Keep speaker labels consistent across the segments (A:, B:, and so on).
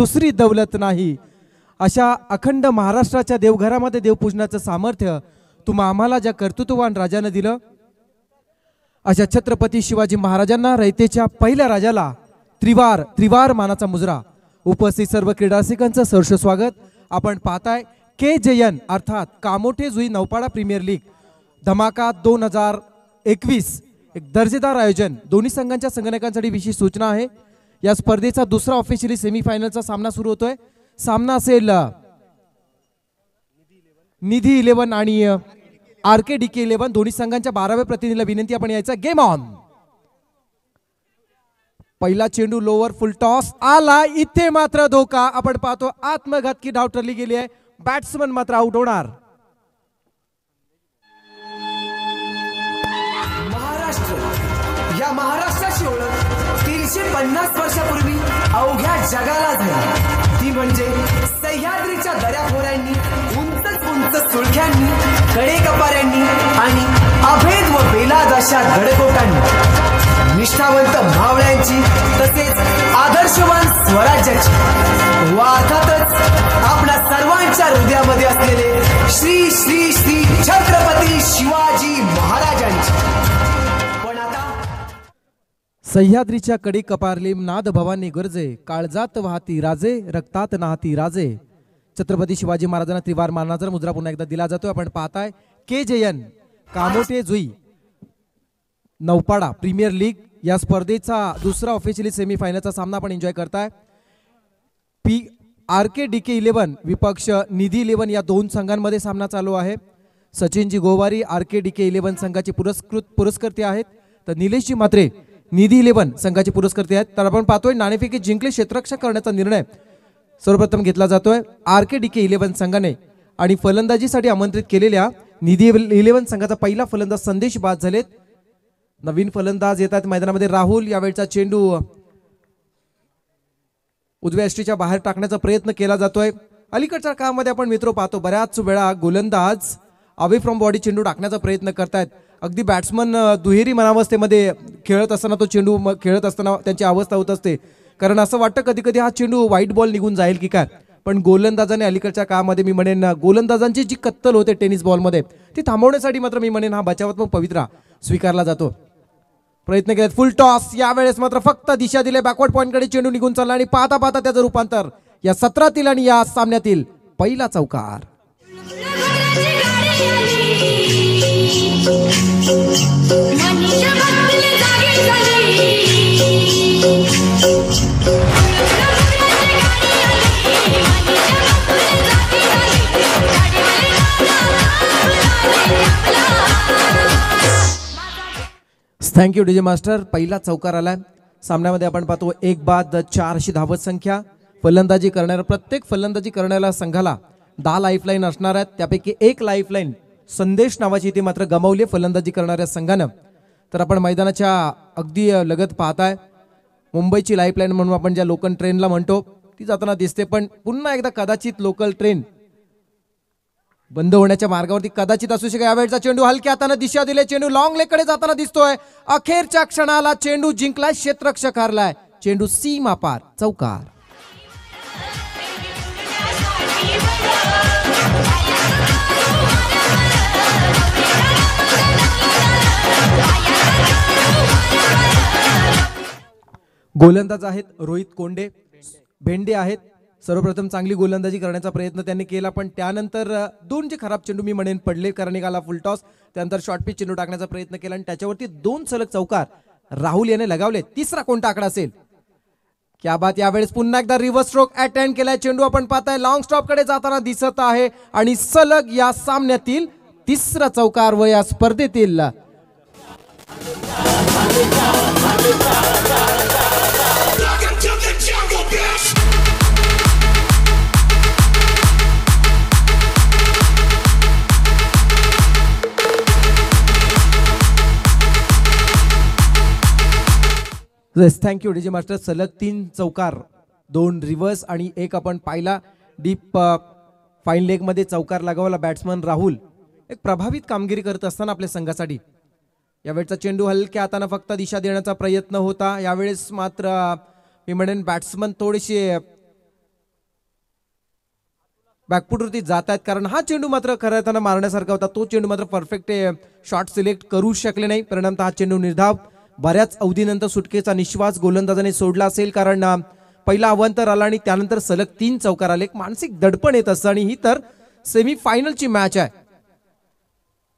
A: दुसरी दौलत नाही. अशा अखंड महाराष्ट्राच्या देवघरामध्ये देवपूजनाचं सामर्थ्य तुम्हा आम्हाला ज्या कर्तृत्ववान राजानं दिलं, अशा छत्रपती शिवाजी महाराजांना रयतेच्या पहिल्या राजाला त्रिवार मानाचा मुजरा. उपस्थित सर्व क्रीडारसिकांचं सहर्ष स्वागत. आपण पाहताय KJN अर्थात कामोठे जुई नौपाडा प्रीमियर लीग धमाका 2021. एक दर्जेदार आयोजन. दोन्ही संघांच्या संघटकांसाठी विशेष सूचना आहे. या स्पर्धेचा दुसरा ऑफिशियली सेमीफायनलचा सामना सुरू होतोय. सामना असेल निधी 11 आणि RKDK 11. दोन्ही संघांच्या 12व्या प्रतिनिधीला विनंती आपण यायचा. Game on. पहिला चेंडू लोवर फुल टॉस आला. इथे मात्र धोका. आपण पाहतो आत्मघातकी धाव ठरली गेली आहे. बॅट्समन मात्र आउट होणार.
B: या महाराष्ट्राची ओळख 350 वर्षापूर्वी अवघ्या जगाला झाली. ती म्हणजे सह्याद्रीच्या दऱ्याखोऱ्यांनी, उंच सुळख्यांनी, कडेकपाऱ्यांनी आणि अभेद व बेलाद अशा गडकोटांनी, निष्ठावंत मावळ्यांची तसेच आदर्शवान स्वराज्याची व अर्थातच आपल्या सर्वांच्या हृदयामध्ये असलेले श्री श्री श्री छत्रपती शिवाजी महाराजांची.
A: सह्याद्रीच्या कडी कपारली नाद भवानी गरजे, काळजात वाहती राजे, रक्तात नाहती राजे. छत्रपती शिवाजी महाराजांना त्रिवार मानाचा मुद्रा पुन्हा एकदा दिला जातोय. आपण पाहताय KJN Kamothe Jui Naupada premier league या स्पर्धेचा दुसरा ऑफिशियली सेमीफायनलचा सामना आपण एन्जॉय करताय. RKDK 11 विपक्ष निधी 11 या दोन संघांमध्ये सामना चालू आहे. सचिनजी गोवारी RKDK 11 संघाचे पुरस्कर्ते आहेत, तर निलेशजी मात्रे निधी 11 संघाचे पुरस्कर्ते आहेत. तर आपण पाहतोय नाणेफेकी जिंकले क्षेत्ररक्षण करण्याचा निर्णय सर्वप्रथम घेतला जातोय RKDK 11 संघाने आणि फलंदाजीसाठी आमंत्रित केलेल्या निधी 11 संघाचा पहिला फलंदाज संदेश बाद झालेत. नवीन फलंदाज येतात मैदानामध्ये. राहुल यावेळचा चेंडू उजव्या यष्टीच्या बाहेर टाकण्याचा प्रयत्न केला जातोय. अलीकडच्या काळामध्ये आपण मित्र पाहतो बऱ्याच वेळा गोलंदाज अवे फ्रॉम बॉडी चेंडू टाकण्याचा प्रयत्न करतायत. अगदी बॅट्समन दुहेरी मनावस्थेमध्ये खेळत असताना तो चेंडू खेळत असताना त्यांची अवस्था होत असते, कारण असं वाटतं कधी कधी हा चेंडू व्हाईट बॉल निघून जाईल की काय. पण गोलंदाजाने अलीकडच्या काळामध्ये मी म्हणेन गोलंदाजांची जी कत्तल होते टेनिस बॉलमध्ये ती थांबवण्यासाठी मात्र मी म्हणेन हा बचावात्मक पवित्रा स्वीकारला जातो. प्रयत्न केले. फुल टॉस. यावेळेस मात्र फक्त दिशा दिले. बॅकवर्ड पॉइंटकडे चेंडू निघून चालला आणि पाहता पाहता त्याचं रूपांतर या सत्रातील आणि या सामन्यातील पहिला चौकार. Thank you DJ master. पहिला चौकार आलाय. सामन्यामध्ये आपण पाहतो 1 बाद 4 अशी धावत संख्या. फलंदाजी करणाऱ्या प्रत्येक फलंदाजी करणाऱ्या संघाला 10 लाईफलाईन असणार आहेत. त्यापैकी एक लाईफलाईन संदेश नावाची ती मात्र गमावली फलंदाजी करणाऱ्या संघानं. तर आपण मैदानाच्या अगदी लगत पाहताय. मुंबईची लाईफलाईन म्हणून आपण ज्या लोकल ट्रेनला म्हणतो ती जाताना दिसते, पण पुन्हा एकदा कदाचित लोकल ट्रेन बंद होण्याच्या मार्गावरती कदाचित असू शकेल. यावेळचा चेंडू हलक्या हाताने दिशा दिले. चेंडू लॉंग लेगकडे जाताना दिसतोय. अखेरच्या क्षणाला चेंडू जिंकलाय, क्षेत्ररक्षक हारलाय. चेंडू सीमा पार. चौकार. गोलंदाज आहेत रोहित कोंडे, भेंडे आहेत. सर्वप्रथम चांगली गोलंदाजी करण्याचा प्रयत्न त्यांनी केला, पण त्यानंतर दोन जे खराब चेंडू मी म्हणेन पडले. कारण निघाला फुल टॉस. त्यानंतर शॉर्ट पिच चेंडू टाकण्याचा प्रयत्न केला आणि त्याच्यावरती 2 सलग चौकार राहुल याने लगावले. तिसरा कोणता आकडा असेल? क्या बात. यावेळेस पुन्हा एकदा रिव्हर्स स्ट्रोक अटेंड केलाय. चेंडू आपण पाहताय लॉंग स्टॉप कडे जाताना दिसत आहे आणि सलग या सामन्यातील तिसरा चौकार व या स्पर्धेतील थँक्यू डीजे मास्टर. सलग 3 चौकार, 2 रिव्हर्स आणि एक आपण पाहिला डीप फाईन लेग मध्ये चौकार लगावला बॅट्समन राहुल. एक प्रभावित कामगिरी करत असताना आपल्या संघासाठी. यावेळचा चेंडू हलक्या हाताने फक्त दिशा देण्याचा प्रयत्न होता. यावेळेस मात्र मी म्हणेन बॅट्समन थोडेसे बॅकफुटवरती जात आहेत, कारण हा चेंडू मात्र खरं त्यांना मारण्यासारखा होता. तो चेंडू मात्र परफेक्ट शॉट सिलेक्ट करू शकले नाही. परिणामतः हा चेंडू निर्धाव. बऱ्याच अवधीनंतर सुटकेचा निश्वास गोलंदाजाने सोडला असेल, कारण पहिला अवांतर आला आणि त्यानंतर सलग 3 चौकार आले. एक मानसिक दडपण येत असतं आणि ही तर सेमीफायनलची मॅच आहे.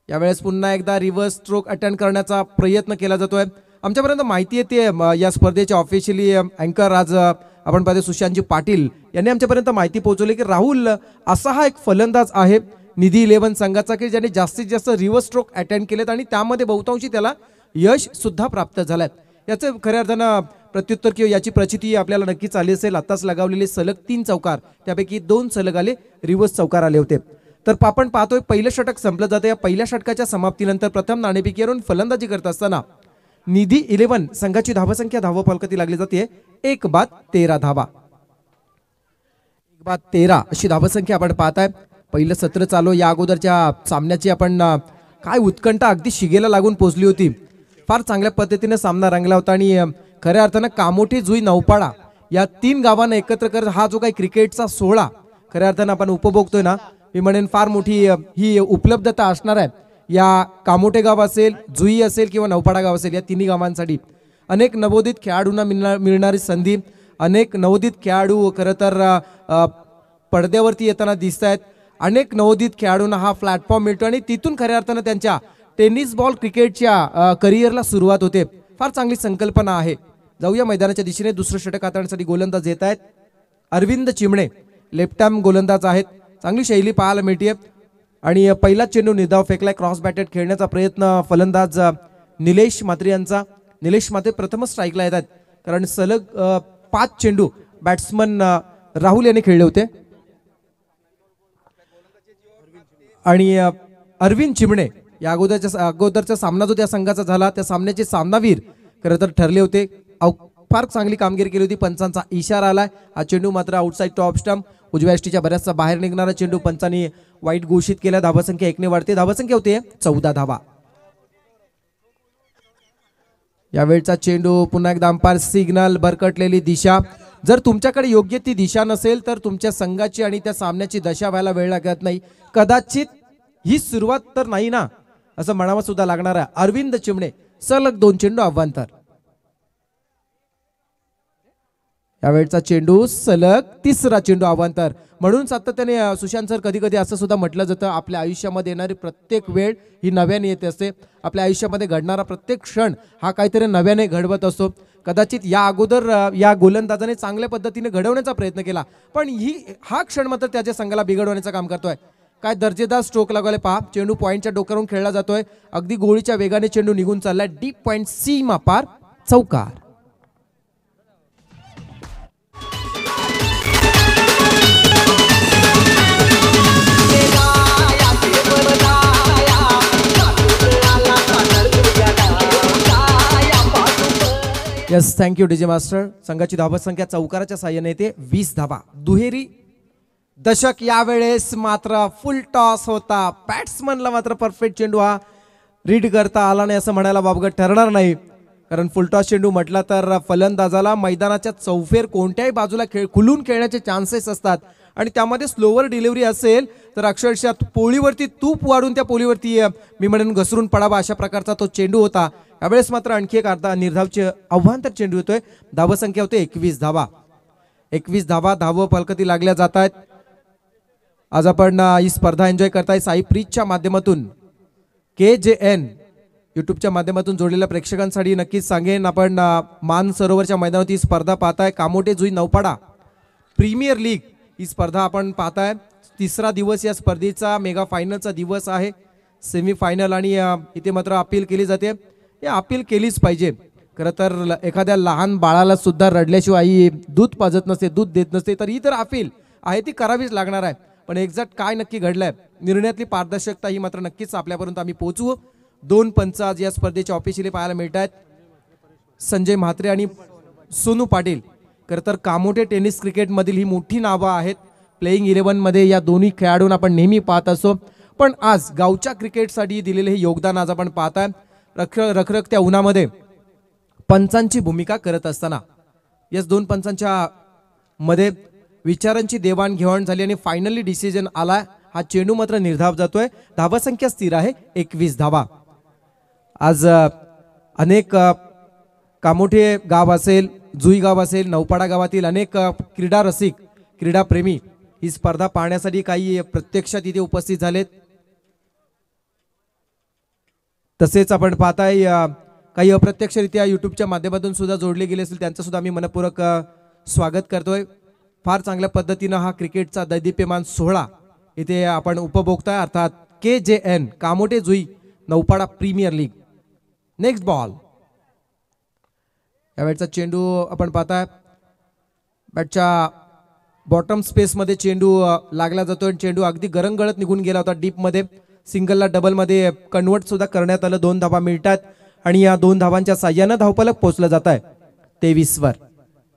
A: यावेळेस पुन्हा एकदा रिव्हर्स स्ट्रोक अटेम्प्ट करण्याचा प्रयत्न केला जातोय. आमच्यापर्यंत माहिती येते या स्पर्धेचे ऑफिशियली अँकर आज आपण पाहतो सुशांतजी पाटील यांनी आमच्यापर्यंत माहिती पोहोचवली की राहुल असा हा एक फलंदाज आहे निधी 11 संघाचा की ज्याने जास्तीत जास्त रिव्हर्स स्ट्रोक अटेम्प्ट केलेत आणि त्यामध्ये बहुतांशी त्याला यश सुद्धा प्राप्त झालंय. याचं खऱ्या अर्थानं प्रत्युत्तर किंवा याची प्रचिती आपल्याला नक्कीच आली असेल. आताच लगावलेले सलग 3 चौकार, त्यापैकी 2 सलग आले रिव्हर्स चौकार आले होते. तर आपण पाहतोय पहिलं षटक संपलं जातं. या पहिल्या षटकाच्या समाप्तीनंतर प्रथम नाणेफेकीवरून फलंदाजी करत असताना निधी 11 संघाची धावसंख्या धावफलकाती लागली जाते 1 बाद 13 धावा. 1 बाद 13 अशी धावसंख्या आपण पाहताय. पहिलं सत्र चालू. या अगोदरच्या सामन्याची आपण काय उत्कंठा अगदी शिगेला लागून पोहोचली होती. फार चांगल्या पद्धतीने सामना रंगला होता आणि खऱ्या अर्थानं कामोठी, जुई, नौपाडा या 3 गावांना एकत्र करत हा जो काही क्रिकेटचा सोहळा खऱ्या अर्थानं आपण उपभोगतोय ना, मी म्हणेन फार मोठी ही उपलब्धता असणार आहे. या कामोठे गाव असेल, जुई असेल किंवा नौपाडा गाव असेल, या तिन्ही गावांसाठी अनेक नवोदित खेळाडूंना मिळणारी संधी. अनेक नवोदित खेळाडू खरं तर पडद्यावरती येताना दिसत आहेत. अनेक नवोदित खेळाडूंना हा प्लॅटफॉर्म मिळतो आणि तिथून खऱ्या अर्थानं त्यांच्या टेनिस बॉल क्रिकेटच्या करिअरला सुरुवात होते. फार चांगली संकल्पना आहे. जाऊया मैदानाच्या दिशेने. दुसरं षटक हाताळण्यासाठी गोलंदाज येत आहेत. अरविंद चिमणे लेफ्ट आर्म गोलंदाज आहेत. चांगली शैली पाहायला मिळते आणि पहिला चेंडू निर्धाव फेकलाय. क्रॉस बॅटेड खेळण्याचा प्रयत्न फलंदाज निलेश म्हात्रे यांचा. निलेश म्हात्रे प्रथमच स्ट्राईकला येतात, कारण सलग 5 चेंडू बॅट्समन राहुल यांनी खेळले होते. आणि अरविंद चिमणे या अगोदरचा सामना जो त्या संघाचा झाला, त्या सामन्याचे सामनावीर खरं तर ठरले होते. फार चांगली कामगिरी केली होती. पंचांचा इशारा आलाय. हा चेंडू मात्र आउटसाइड टॉप स्टंप उजव्या यष्टीच्या बऱ्याचसा बाहेर निघणारा चेंडू पंचांनी वाईट घोषित केला. धावसंख्या 1 ने वाढते. धावसंख्या होते 14 धावा. यावेळचा चेंडू पुन्हा एकदा अंपायर सिग्नल. भरकटलेली दिशा. जर तुमच्याकडे योग्य ती दिशा नसेल तर तुमच्या संघाची आणि त्या सामन्याची दशा व्हायला वेळ लागत नाही. कदाचित ही सुरुवात तर नाही ना असं म्हणावं सुद्धा लागणार आहे. अरविंद चिमणे सलग 2 चेंडू अव्वांतर. यावेळचा चेंडू सलग 3रा चेंडू अवांतर. म्हणून सातत्याने सुशांत सर कधी कधी असं सुद्धा म्हटलं जातं, आपल्या आयुष्यामध्ये येणारी प्रत्येक वेळ ही नव्याने येते असते. आपल्या आयुष्यामध्ये घडणारा प्रत्येक क्षण हा काहीतरी नव्याने घडवत असतो. कदाचित या अगोदर या गोलंदाजाने चांगल्या पद्धतीने घडवण्याचा प्रयत्न केला, पण हा क्षण मात्र त्याच्या संघाला बिघडवण्याचं काम करतोय. काय दर्जेदार स्ट्रोक लागले पहा. चेंडू पॉईंटच्या डोक्यावरून खेळला जातोय. अगदी गोळीच्या वेगाने चेंडू निघून चाललाय. डीप पॉईंट सीमा पार चौकार. Yes, thank you DJ master. संघाची धावसंख्या चौकाराच्या साह्याने येते 20 धावा. दुहेरी दशक. यावेळेस मात्र फुल टॉस होता. बॅट्समनला मात्र परफेक्ट चेंडू हा रीड करता आला नाही असं म्हणायला बाबगत ठरणार नाही, कारण फुलटॉस चेंडू म्हटला तर फलंदाजाला मैदानाच्या चौफेर कोणत्याही बाजूला खुलून खेळण्याचे चान्सेस असतात आणि त्यामध्ये स्लोवर डिलिव्हरी असेल तर अक्षरशः पोळीवरती तूप वाढून त्या पोळीवरती मी म्हणेन घसरून पडावा अशा प्रकारचा तो चेंडू होता. यावेळेस मात्र आणखी एक अर्धा निर्धावचे आव्हांतर चेंडू येतोय. धावसंख्या होते 21 धावा. 21 धावा धाव फलकती लागल्या जात आहेत. आज आपण ही स्पर्धा एन्जॉय करताय साई प्रीतच्या माध्यमातून. KJN यूट्यूबच्या माध्यमातून जोडलेल्या प्रेक्षकांसाठी नक्कीच सांगेन, आपण मान सरोवरच्या मैदानात ही स्पर्धा पाहताय. कामोठे जुई नौपाडा प्रीमियर लीग ही स्पर्धा आपण पाहताय. 3रा दिवस या स्पर्धेचा. मेगा फायनलचा दिवस आहे. सेमीफायनल आणि इथे मात्र अपील केली जाते. हे अपील केलीच पाहिजे. खरं तर एखाद्या लहान बाळाला सुद्धा रडल्याशिवाय आई दूध पाजत नसते, दूध देत नसते, तर ही तर अपील आहे ती करावीच लागणार आहे. पण एक्झॅक्ट काय नक्की घडलंय, निर्णयातली पारदर्शकता ही मात्र नक्कीच आपल्यापर्यंत आम्ही पोहोचवू. 2 पंच आज या स्पर्धेच्या ऑफिशियली पाहायला मिळत आहेत. संजय म्हात्रे आणि सोनू पाटील. खरं तर कामोठे टेनिस क्रिकेटमधील ही मोठी नावं आहेत. प्लेइंग 11 मध्ये या दोन्ही खेळाडूंना आपण नेहमी पाहत असतो, पण आज गावच्या क्रिकेटसाठी दिलेले हे योगदान आज आपण पाहताय. रखरखत्या उन्हामध्ये पंचांची भूमिका करत असताना. याच 2 पंचांच्या मध्ये विचारांची देवाणघेवाण झाली आणि फायनली डिसिजन आला. हा चेंडू मात्र निर्धाव जातोय. धावा संख्या स्थिर आहे 21 धावा. आज अनेक कामोठे गाव असेल, जुई गाव असेल, नौपाडा गावातील अनेक क्रीडा रसिक, क्रीडा प्रेमी ही स्पर्धा पाहण्यासाठी काही प्रत्यक्षात इथे उपस्थित झालेत. तसेच आपण पाहताय काही अप्रत्यक्षरित्या युट्यूबच्या माध्यमातून सुद्धा जोडले गेले असेल, त्यांचं सुद्धा आम्ही मनपूर्वक स्वागत करतोय. फार चांगल्या पद्धतीनं हा क्रिकेटचा दैदिप्यमान सोहळा इथे आपण उपभोगताय. अर्थात KJN Kamothe Jui Naupada premier league. Next ball. यावेळचा चेंडू आपण पाहताय बॅटच्या बॉटम स्पेसमध्ये चेंडू लागला जातोय. चेंडू अगदी गरंगळत निघून गेला होता डीपमध्ये. सिंगलला डबलमध्ये कन्वर्ट सुद्धा करण्यात आलं. 2 धावा मिळतात आणि या 2 धावांच्या साह्यानं धावफलक पोहोचलं जात आहे 23 वर.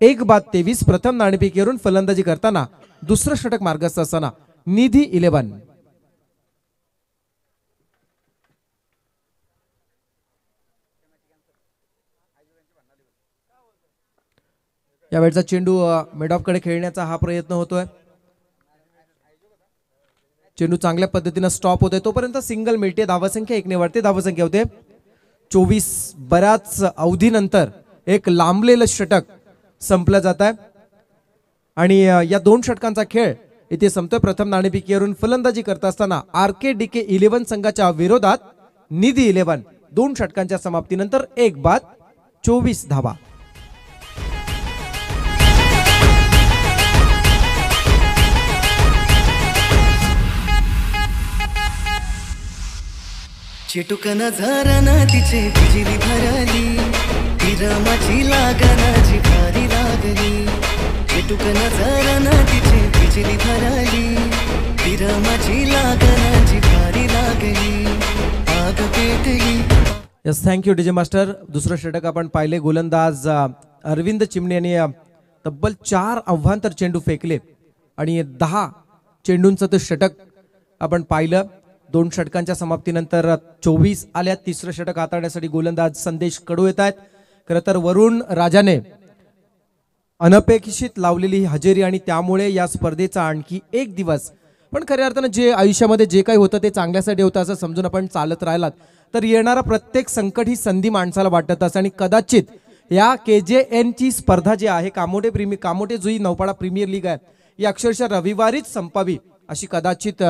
A: 1 बाद 23. प्रथम नाणेफेकीवरून फलंदाजी करताना दुसरं षटक मार्गस्थ असताना निधी 11. यावेळचा चेंडू मिड ऑफ कडे खेळण्याचा हा प्रयत्न होतोय. चेंडू चांगल्या पद्धतीने स्टॉप होतोय. तोपर्यंत सिंगल मिळते. धावसंख्या 1 ने वाढते. धावसंख्या होते 24. बऱ्याच अवधीनंतर एक लांबलेलं षटक संपलं जात आहे आणि या 2 षटकांचा खेळ इथे संपतोय. प्रथम नाणेफेकीवरून फलंदाजी करत असताना RKDK 11 संघाच्या विरोधात निधी 11. 2 षटकांच्या समाप्तीनंतर 1 बाद 24 धावा.
C: चिटुकन झरना तिचे बिजली भरली, तिरमाची लागनाची भारी लागली. चिटुकन झरना तिचे बिजली भरली, तिरमाची लागनाची भारी लागली. आग पेटली.
A: Yes, thank you DJ master. दुसरं षटक आपण पाहिले. गोलंदाज अरविंद चिमणे यांनी तब्बल 4 अव्वांतर चेंडू फेकले आणि 10 चेंडूंचं ते षटक आपण पाहिलं. 2 षटकांच्या समाप्तीनंतर 24 आल्या. तिसरं षटक हाताळण्यासाठी गोलंदाज संदेश कडू येत आहेत. खरं तर वरुण राजाने अनपेक्षित लावलेली हजेरी आणि त्यामुळे या स्पर्धेचा आणखी एक दिवस, पण खऱ्या अर्थानं जे आयुष्यामध्ये जे काही होतं ते चांगल्यासाठी होतं असं समजून आपण चालत राहिलात तर येणारा प्रत्येक संकट ही संधी माणसाला वाटत असते. आणि कदाचित या KJN ची स्पर्धा जी आहे, कामोठे जुई नौपाडा प्रीमियर लीग आहे, ही अक्षरशः रविवारीच संपावी अशी कदाचित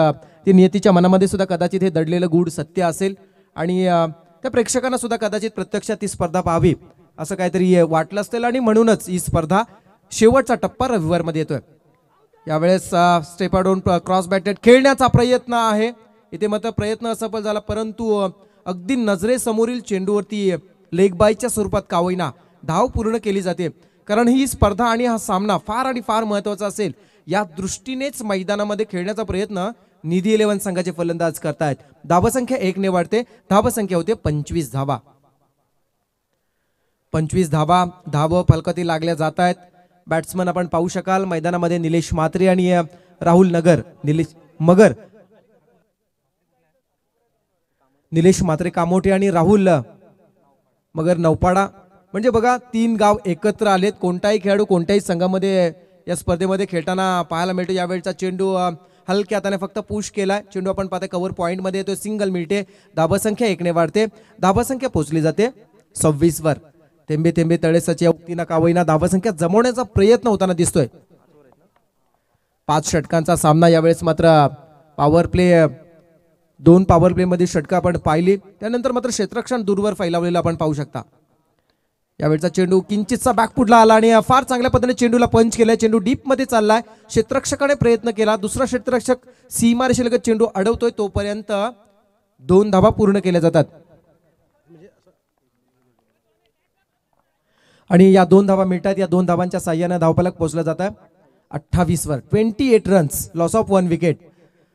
A: ती नियतीच्या मनामध्ये सुद्धा कदाचित हे दडलेलं गूढ सत्य असेल. आणि त्या प्रेक्षकांना सुद्धा कदाचित प्रत्यक्षात ती स्पर्धा पाहावी असं काहीतरी वाटलं असेल आणि म्हणूनच ही स्पर्धा शेवटचा टप्पा रविवारमध्ये येतोय. यावेळेस स्टेप डाऊन क्रॉस बॅटेड खेळण्याचा प्रयत्न आहे. इथे मात्र प्रयत्न असफल झाला, परंतु अगदी नजरेसमोरील चेंडूवरती लेग बायच्या स्वरूपात कावईना धाव पूर्ण केली जाते. कारण ही स्पर्धा आणि हा सामना फार आणि फार महत्वाचा असेल या दृष्टीनेच मैदानामध्ये खेळण्याचा प्रयत्न निधी 11 संघाचे फलंदाज करतायत. धावसंख्या 1 ने वाढते. धावसंख्या होते 25 धावा. 25 धावा धाव फलकातील लागल्या जात आहेत. बॅट्समन आपण पाहू शकाल मैदानामध्ये निलेश म्हात्रे आणि राहुल निलेश म्हात्रे कामोठे आणि राहुल मगर नौपाडा. म्हणजे बघा 3 गाव एकत्र आलेत. कोणताही खेळाडू कोणत्याही संघामध्ये या स्पर्धेमध्ये खेळताना पाहायला मिळतो. यावेळचा चेंडू हलक्या हाताने फक्त पुश केलाय. चेंडू आपण पाहता कव्हर पॉइंट मध्ये येतो. सिंगल मिळते. धावसंख्या 1 ने वाढते. धावसंख्या पोहोचली जाते 26 वर. थेंबे थेंबे तळेसाच्या उक्तीनं कावईना धावसंख्या जमवण्याचा प्रयत्न होताना दिसतोय. 5 षटकांचा सामना. यावेळेस मात्र पॉवर प्ले 2 पॉवर प्ले मध्ये षटकं आपण पाहिली. त्यानंतर मात्र क्षेत्ररक्षण दूरवर फैलावलेलं आपण पाहू शकता. यावेळचा चेंडू किंचितचा बॅकफुटला आला आणि फार चांगल्या पद्धतीने चेंडूला पंच केलाय. चेंडू डीप मध्ये चाललाय. क्षेत्ररक्षकाने प्रयत्न केला. दुसरा क्षेत्ररक्षक सीमारेषेलगत चेंडू अडवतोय. तोपर्यंत 2 धावा पूर्ण केल्या जातात आणि या 2 धावा मिळतात. या 2 धावांच्या साह्याने धावफलक पोहोचला जात आहे 28 वर. 28 रन्स, लॉस ऑफ 1 विकेट.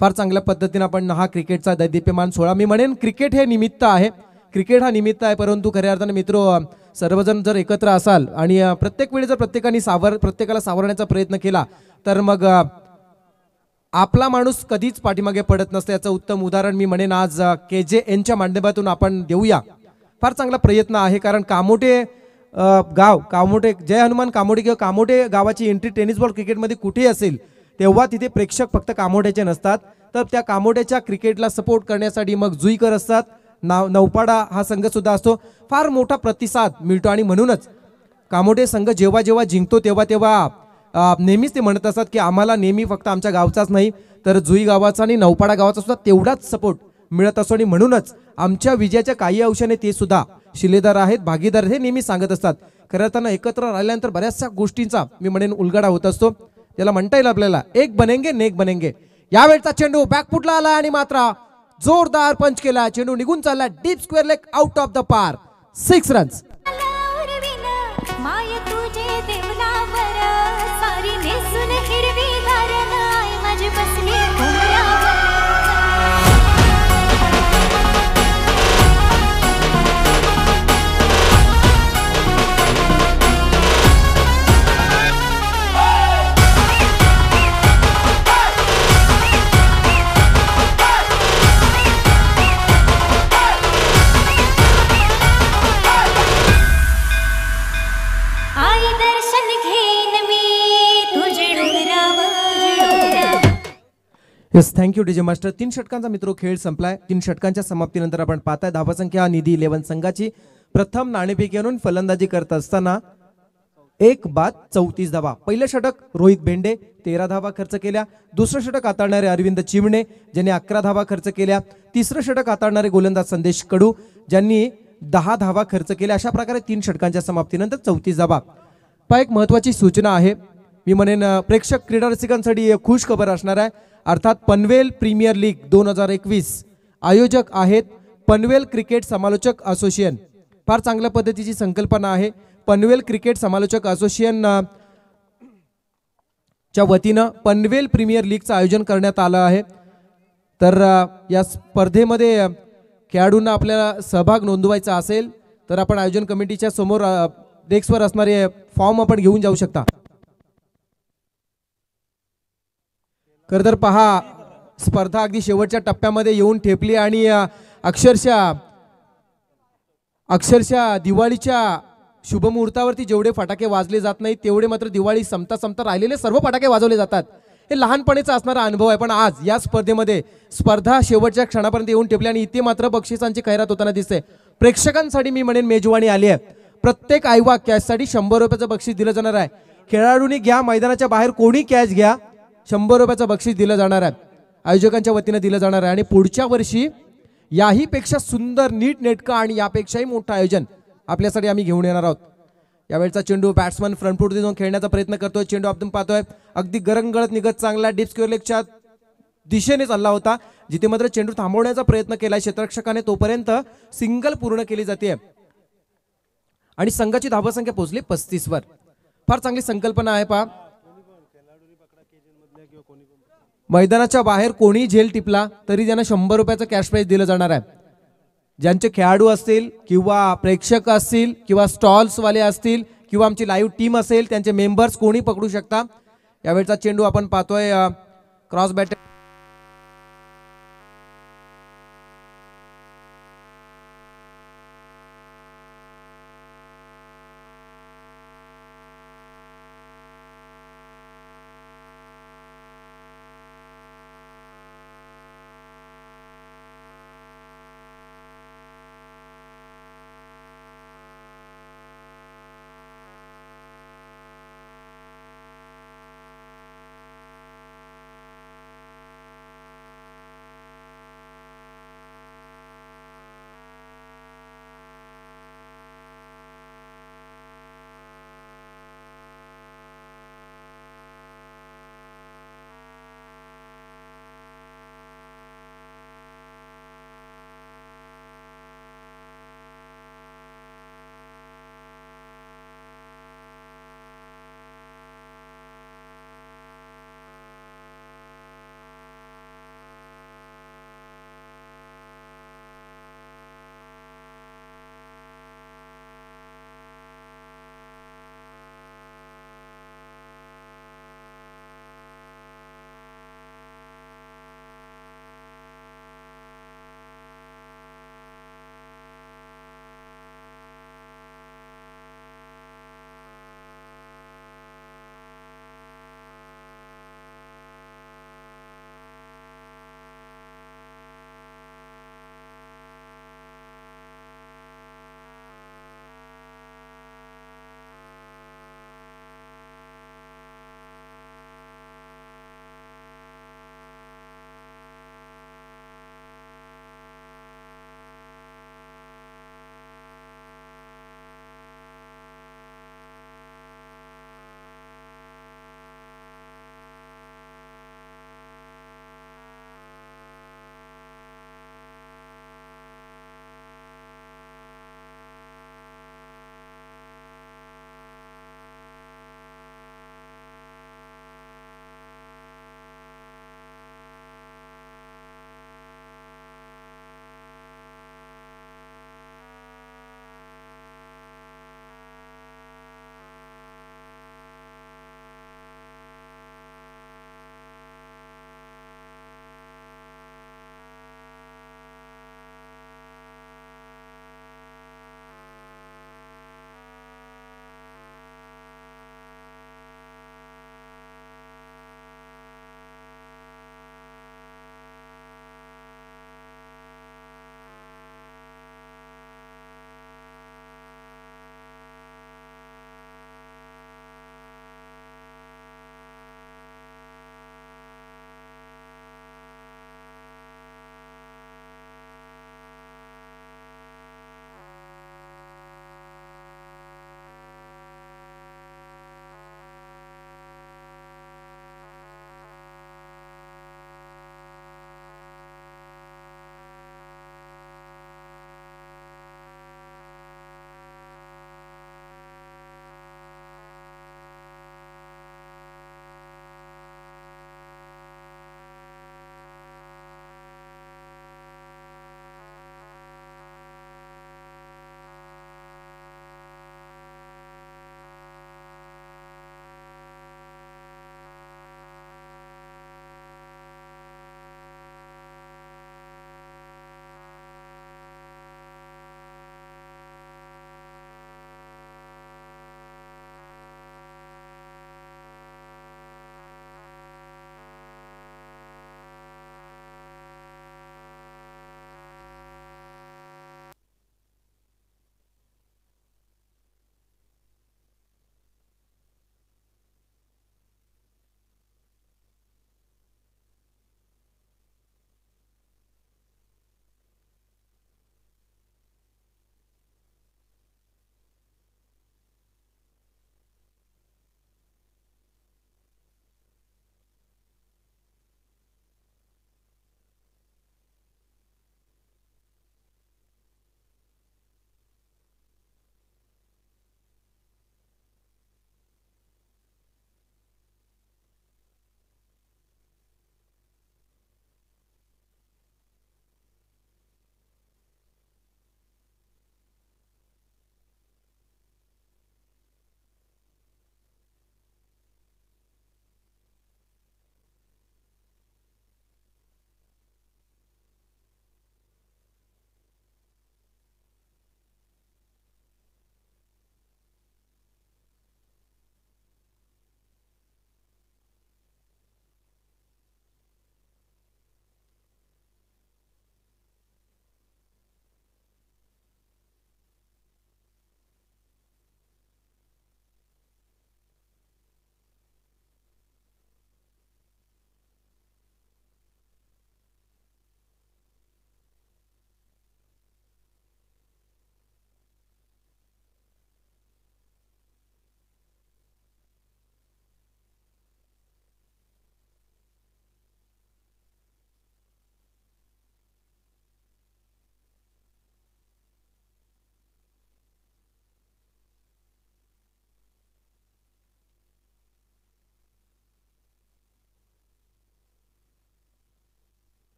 A: फार चांगल्या पद्धतीने आपण हा क्रिकेटचा दैदिप्यमान सोहळा, मी म्हणेन क्रिकेट हे निमित्त आहे, क्रिकेट हा निमित्त आहे, परंतु खऱ्या अर्थाने मित्र सर्वजण जर एकत्र असाल आणि प्रत्येक वेळी जर प्रत्येकाला सावरण्याचा प्रयत्न केला तर मग आपला माणूस कधीच पाठीमागे पडत नसतं. याचं उत्तम उदाहरण मी म्हणेन आज KJN च्या माध्यमातून आपण देऊया. फार चांगला प्रयत्न आहे कारण कामोठे गाव कामोठे, जय हनुमान कामोठे किंवा कामोठे गावाची एंट्री टेनिस बॉल क्रिकेटमध्ये कुठेही असेल तेव्हा तिथे प्रेक्षक फक्त कामोठ्याचे नसतात, तर त्या कामोठ्याच्या क्रिकेटला सपोर्ट करण्यासाठी मग जुईकर असतात, नौपाडा हा संघ सुद्धा असतो. फार मोठा प्रतिसाद मिळतो आणि म्हणूनच कामोठे संघ जेव्हा जेव्हा जिंकतो तेव्हा तेव्हा नेहमीच ते म्हणत असतात की आम्हाला नेहमी फक्त आमच्या गावचाच नाही तर जुई गावाचा आणि नौपाडा गावाचा सुद्धा तेवढाच सपोर्ट मिळत असतो. आणि म्हणूनच आमच्या विजयाच्या काही अंशाने ते सुद्धा शिलेदार आहेत, भागीदार हे नेहमी सांगत असतात. खरं त्यांना एकत्र राहिल्यानंतर बऱ्याचशा गोष्टींचा मी म्हणेन उलगडा होत असतो. त्याला म्हणता येईल आपल्याला एक बनेंगे नेक बनेंगे. यावेळचा चेंडू बॅकफुटला आला आणि मात्र जोरदार पंच केला, चेंडू निघून चालला deep square leg out of the पार. 6 रन्स.
D: माय तुझे देवलावर सारी नेसून हिरवी धारण आई माझी बसली घोंगड्यावर.
A: Yes, thank you DJ master. 3 षटकांचा मित्रो खेळ संपलाय. 3 षटकांच्या समाप्तीनंतर आपण पाहताय धावसंख्या निधी 11 संघाची. प्रथम नाणेफेक आणून फलंदाजी करत असताना 1 बाद 34 धावा. पहिलं षटक रोहित बेंडे 13 धावा खर्च केल्या. दुसरं षटक हाताळणारे अरविंद चिमणे ज्यांनी 11 धावा खर्च केल्या. तिसरं षटक हाताळणारे गोलंदाज संदेश कडू ज्यांनी 10 धावा खर्च केल्या. अशा प्रकारे 3 षटकांच्या समाप्तीनंतर 34 धावा. एक महत्वाची सूचना आहे, मी म्हणेन प्रेक्षक क्रीडा रसिकांसाठी खुश खबर असणार आहे. अर्थात पनवेल प्रीमियर लीग 2021 आयोजक आहेत पनवेल क्रिकेट समालोचक असोसिएशन. फार चांगल्या पद्धतीची संकल्पना आहे. पनवेल क्रिकेट समालोचक असोसिएशन च्या वतीनं पनवेल प्रीमियर लीगचं आयोजन करण्यात आलं आहे. तर या स्पर्धेमध्ये खेळाडूंना आपल्याला सहभाग नोंदवायचा असेल तर आपण आयोजन कमिटीच्या समोर डेस्कवर असणारे फॉर्म आपण घेऊन जाऊ शकता. खरं तर पहा, स्पर्धा अगदी शेवटच्या टप्प्यामध्ये येऊन ठेपली आणि अक्षरशः दिवाळीच्या शुभमुहूर्तावरती जेवढे फटाके वाजले जात नाही तेवढे मात्र दिवाळी संपता संपता राहिलेले सर्व फटाके वाजवले जातात. हे लहानपणीचा असणारा अनुभव आहे. पण आज या स्पर्धेमध्ये स्पर्धा शेवटच्या क्षणापर्यंत येऊन ठेपली आणि इथे मात्र बक्षिसांची खैरात होताना दिसते. प्रेक्षकांसाठी मी म्हणेन मेजवानी आली आहे. प्रत्येक आयवा कॅचसाठी 100 रुपयाचं बक्षीस दिलं जाणार आहे. खेळाडूंनी घ्या, मैदानाच्या बाहेर कोणी कॅच घ्या, 100 रुपयाचं बक्षीस दिलं जाणार आहे, आयोजकांच्या वतीनं दिलं जाणार आहे. आणि पुढच्या वर्षी याही पेक्षा सुंदर नीट नेटकं आणि यापेक्षाही मोठं आयोजन आपल्यासाठी आम्ही घेऊन येणार आहोत. यावेळचा चेंडू बॅट्समन फ्रंट फूट देऊन खेळण्याचा प्रयत्न करतोय. चेंडू आपण पाहतोय अगदी गरंगळत निघत चांगला डीप स्क्वेअर लेगच्या दिशेने चालला होता, जिथे मात्र चेंडू थांबवण्याचा प्रयत्न केलाय क्षेत्ररक्षकाने, तोपर्यंत सिंगल पूर्ण केली जाते आणि संघाची धावसंख्या पोहोचली 35 वर. फार चांगली संकल्पना आहे. पहा, मैदानाच्या बाहेर कोणी झेल टिपला तरी त्यांना 100 रुपयाचं कॅश प्राइज दिलं जाणार आहे. ज्यांचे खेळाडू असतील किंवा प्रेक्षक असतील किंवा स्टॉल्स वाले असतील किंवा आमची लाईव्ह टीम असेल त्यांचे मेंबर्स कोणी पकडू शकता. यावेळचा चेंडू आपण पाहतोय cross bat.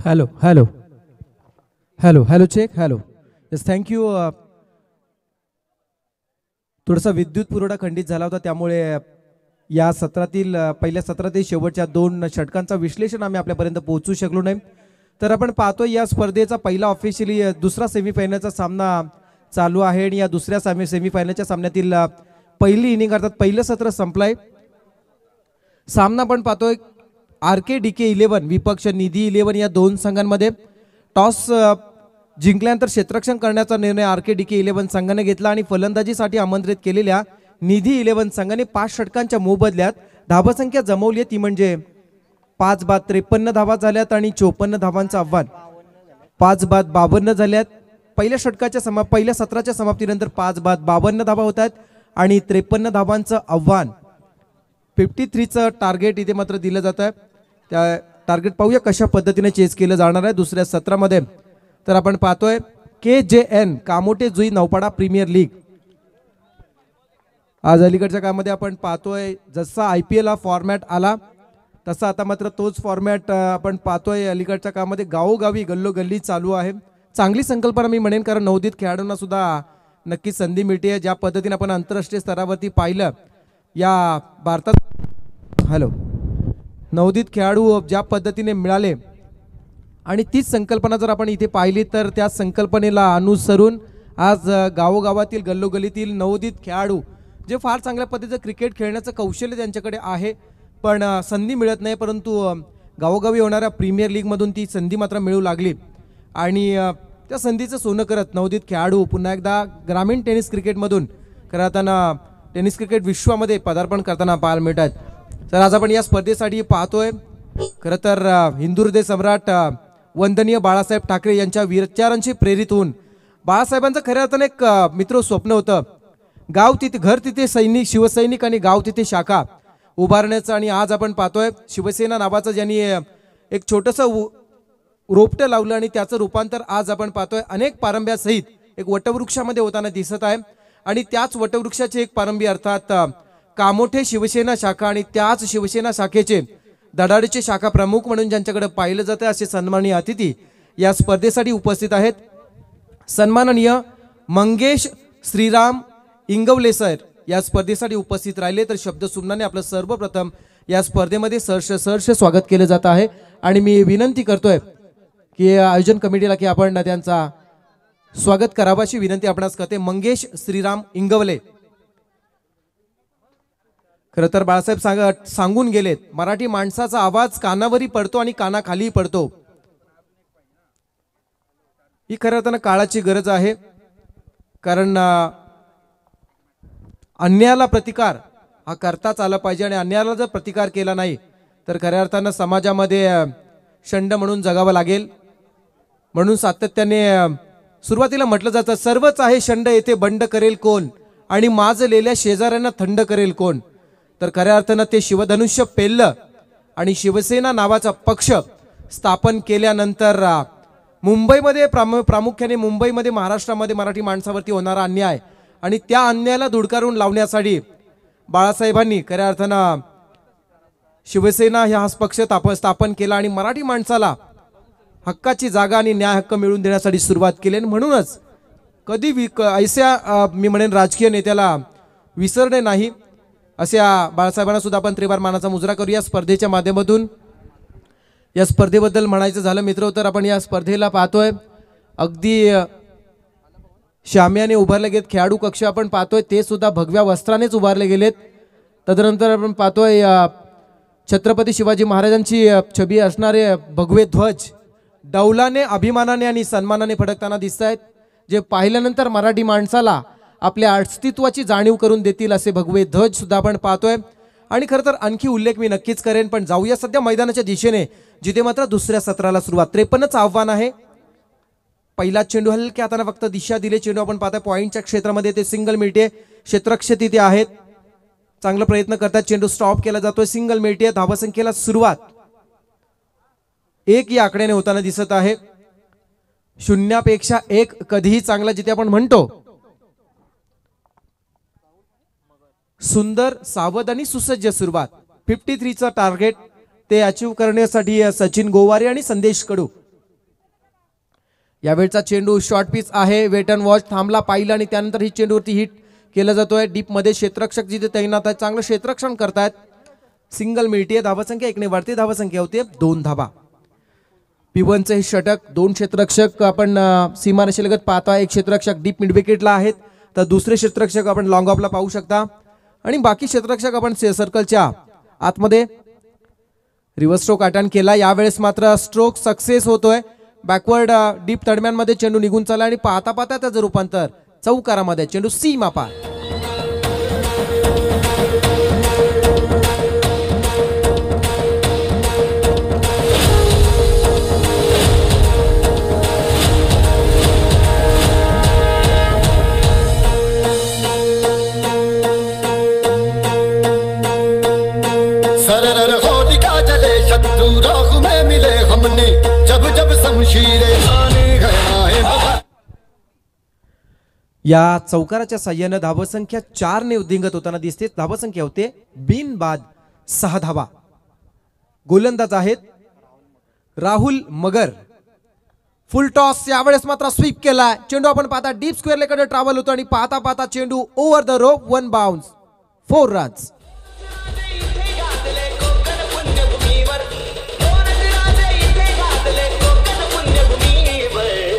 A: Hello hello hello hello check hello yes thank you. थोडासा विद्युत पुरवठा खंडित झाला होता, त्यामुळे या सत्रातील पहिल्या सत्रातील शेवटच्या 2 षटकांचा विश्लेषण आम्ही आपल्यापर्यंत पोहोचू शकलो नाही. तर आपण पाहतोय या स्पर्धेचा पहिला ऑफिशियली दुसरा सेमीफायनलचा सामना चालू आहे आणि या दुसऱ्या सेमीफायनलच्या सामन्यातील पहिली इनिंग अर्थात पहिलं सत्र संपलंय. सामना आपण पाहतोय RKDK 11 विपक्ष निधी 11 या 2 संघांमध्ये. टॉस जिंकल्यानंतर क्षेत्ररक्षण करण्याचा निर्णय RKDK 11 संघाने घेतला आणि फलंदाजीसाठी आमंत्रित केलेल्या निधी 11 संघाने 5 षटकांच्या मोबदल्यात धावसंख्या जमवली आहे, ती म्हणजे 5 बाद 53 धावा झाल्यात आणि 54 धावांचं आव्हान. 5 बाद 52 झाल्यात. पहिल्या सत्राच्या समाप्तीनंतर 5 बाद 52 धावा होत आहेत आणि 53 धावांचं आव्हान. 53चं टार्गेट इथे मात्र दिलं जात आहे. त्या टार्गेट पाहूया कशा पद्धतीने चेस केलं जाणार आहे दुसऱ्या सत्रामध्ये. तर आपण पाहतोय KJN कामोटे जुई नौपाडा प्रीमियर लीग. आज अलीकडच्या काळामध्ये आपण पाहतोय जसा IPL हा फॉर्मॅट आला तसा आता मात्र तोच फॉर्मॅट आपण पाहतोय अलीकडच्या काळामध्ये गावोगावी गल्लोगल्ली चालू आहे. चांगली संकल्पना मी म्हणेन, कारण नवोदित खेळाडूंना सुद्धा नक्कीच संधी मिळते. ज्या पद्धतीने आपण आंतरराष्ट्रीय स्तरावरती पाहिलं या भारतात हॅलो नवोदित खेळाडू ज्या पद्धतीने मिळाले आणि तीच संकल्पना जर आपण इथे पाहिली तर त्या संकल्पनेला अनुसरून आज गावोगावातील गल्लोगल्लीतील नवोदित खेळाडू जे फार चांगल्या पद्धतीचं क्रिकेट खेळण्याचं कौशल्य त्यांच्याकडे आहे, पण संधी मिळत नाही. परंतु गावोगावी होणाऱ्या प्रीमियर लीगमधून ती संधी मात्र मिळू लागली आणि त्या संधीचं सोनं करत नवोदित खेळाडू पुन्हा एकदा ग्रामीण टेनिस क्रिकेटमधून करताना टेनिस क्रिकेट विश्वामध्ये पदार्पण करताना पाहायला मिळतात. तर आज आपण या स्पर्धेसाठी पाहतोय खरं तर हिंदू हृदय सम्राट वंदनीय बाळासाहेब ठाकरे यांच्या विचारांशी प्रेरित होऊन बाळासाहेबांचं खऱ्या अर्थाने एक मित्र स्वप्न होतं, गाव तिथे घर तिथे सैनिक शिवसैनिक आणि गाव तिथे शाखा उभारण्याचं. आणि आज आपण पाहतोय शिवसेना नावाचं ज्यांनी एक छोटंसं रोपटं लावलं आणि त्याचं रूपांतर आज आपण पाहतोय अनेक पारंब्यासहित एक वटवृक्षामध्ये होताना दिसत आहे. आणि त्याच वटवृक्षाचे एक पारंबी अर्थात कामोठे शिवसेना शाखा आणि त्याच शिवसेना शाखेचे धडाडीचे शाखा प्रमुख म्हणून ज्यांच्याकडे पाहिलं जातं असे सन्माननीय अतिथी या स्पर्धेसाठी उपस्थित आहेत. सन्माननीय मंगेश श्रीराम इंगवले सर या स्पर्धेसाठी उपस्थित राहिले. तर शब्द सुमनाने आपलं सर्वप्रथम या स्पर्धेमध्ये सहर्ष स्वागत केलं जात आहे आणि मी विनंती करतोय की आयोजन कमिटीला की आपण त्यांचा स्वागत करावं अशी विनंती आपणास करते. मंगेश श्रीराम इंगवले. खरं तर बाळासाहेब सांगून गेलेत, मराठी माणसाचा आवाज कानावरी पडतो आणि कानाखाली पडतो. ही खरं अर्थानं काळाची गरज आहे, कारण अन्यायाला प्रतिकार हा करताच आला पाहिजे आणि अन्यायाला जर प्रतिकार केला नाही तर खऱ्या अर्थानं समाजामध्ये शंड म्हणून जगावं लागेल. म्हणून सातत्याने सुरुवातीला म्हटलं जातं सर्वच आहे शंड येथे बंड करेल कोण आणि माजलेल्या शेजाऱ्यांना थंड करेल कोण. तर खऱ्या अर्थानं ते शिवधनुष्य पेललं आणि शिवसेना नावाचा पक्ष स्थापन केल्यानंतर मुंबईमध्ये प्रामुख्याने मुंबईमध्ये महाराष्ट्रामध्ये मराठी माणसावरती होणारा अन्याय आणि त्या अन्यायाला धुडकारून लावण्यासाठी बाळासाहेबांनी खऱ्या अर्थानं शिवसेना हा पक्ष स्थापन केला आणि मराठी माणसाला हक्काची जागा आणि न्याय हक्क मिळवून देण्यासाठी सुरुवात केली. आणि म्हणूनच कधी ऐसा मी म्हणेन राजकीय नेत्याला विसरणे नाही अशा बाळासाहेबांना सुद्धा आपण त्रिवार मानाचा मुजरा करूया स्पर्धेच्या माध्यमातून. या स्पर्धेबद्दल म्हणायचं झालं मित्र तर आपण या स्पर्धेला पाहतोय अगदी शाम्याने उभारले गेलेत खेळाडू कक्ष आपण पाहतोय ते सुद्धा भगव्या वस्त्रानेच उभारले गेलेत. तदनंतर आपण पाहतोय छत्रपती शिवाजी महाराजांची छबी असणारे भगवे ध्वज डौलाने अभिमानाने आणि सन्मानाने फडकताना दिसत आहेत, जे पाहिल्यानंतर मराठी माणसाला आपल्या अस्तित्वाची जाणीव करून देतील असे भगवे ध्वज सुद्धा आपण पाहतोय. आणि खरं तर आणखी उल्लेख मी नक्कीच करेन, पण जाऊया सध्या मैदानाच्या दिशेने जिथे मात्र दुसऱ्या सत्राला सुरुवात. 53चं आव्हान आहे. पहिला चेंडू हलक्या हाताने फक्त दिशा दिले चेंडू आपण पाहतोय पॉईंटच्या क्षेत्रामध्ये ते सिंगल मिळते. क्षेत्ररक्षक तिथे आहेत, चांगला प्रयत्न करतात. चेंडू स्टॉप केला जातोय, सिंगल मिळते. धावसंख्येला सुरुवात 1 या आकड्याने होताना दिसत आहे. 0पेक्षा 1 कधीही चांगला जिथे आपण म्हणतो सुंदर सावध आणि सुसज्ज सुरुवात. 53चं टार्गेट ते अचीव करण्यासाठी सचिन गोवारे आणि संदेश कडू यावेळचा चेंडू शॉर्ट पिच आहे, वेट अँड वॉच, थांबला पाहिला आणि त्यानंतर ही चेंडूवरती हिट केला जातोय. डीप मध्ये क्षेत्ररक्षक जिथे तैनात आहेत, चांगलं क्षेत्ररक्षण करतायत. सिंगल मिळतीये, धावसंख्या 1 ने वाढते, धावसंख्या होते 2 धावा. P1चे हे षटक, 2 क्षेत्ररक्षक आपण सीमारेषेलगत पाहतोय. एक क्षेत्ररक्षक डीप मिड विकेटला आहेत, तर दुसरे क्षेत्ररक्षक आपण लॉंग ऑफला पाहू शकता आणि बाकी क्षेत्ररक्षक आपण सर्कलच्या आतमध्ये. रिव्हर्स स्ट्रोक अटेम्प्ट केला, यावेळेस मात्र स्ट्रोक सक्सेस होतोय. बॅकवर्ड डीप तडम्यांमध्ये चेंडू निघून चालला आणि पाहता पाहता त्याचं रूपांतर चौकारामध्ये. चेंडू सीमा पार.
E: सरर होलिका जले शत्रु राह में मिले हमने जब जब शमशीरें ताने गया है.
A: या चौकाराच्या साह्यानं धावसंख्या 4 ने उद्दिंगत होताना दिसते. धावसंख्या होते बिनबाद 6 धावा. गोलंदाज आहेत राहुल मगर. फुल टॉस, यावेळेस मात्र स्वीप केलाय. चेंडू आपण पाहता डीप स्क्वेअर लेकडे ट्रॅव्हल होतो आणि पाहता पाहता चेंडू over the rope, 1 bounce, 4 runs.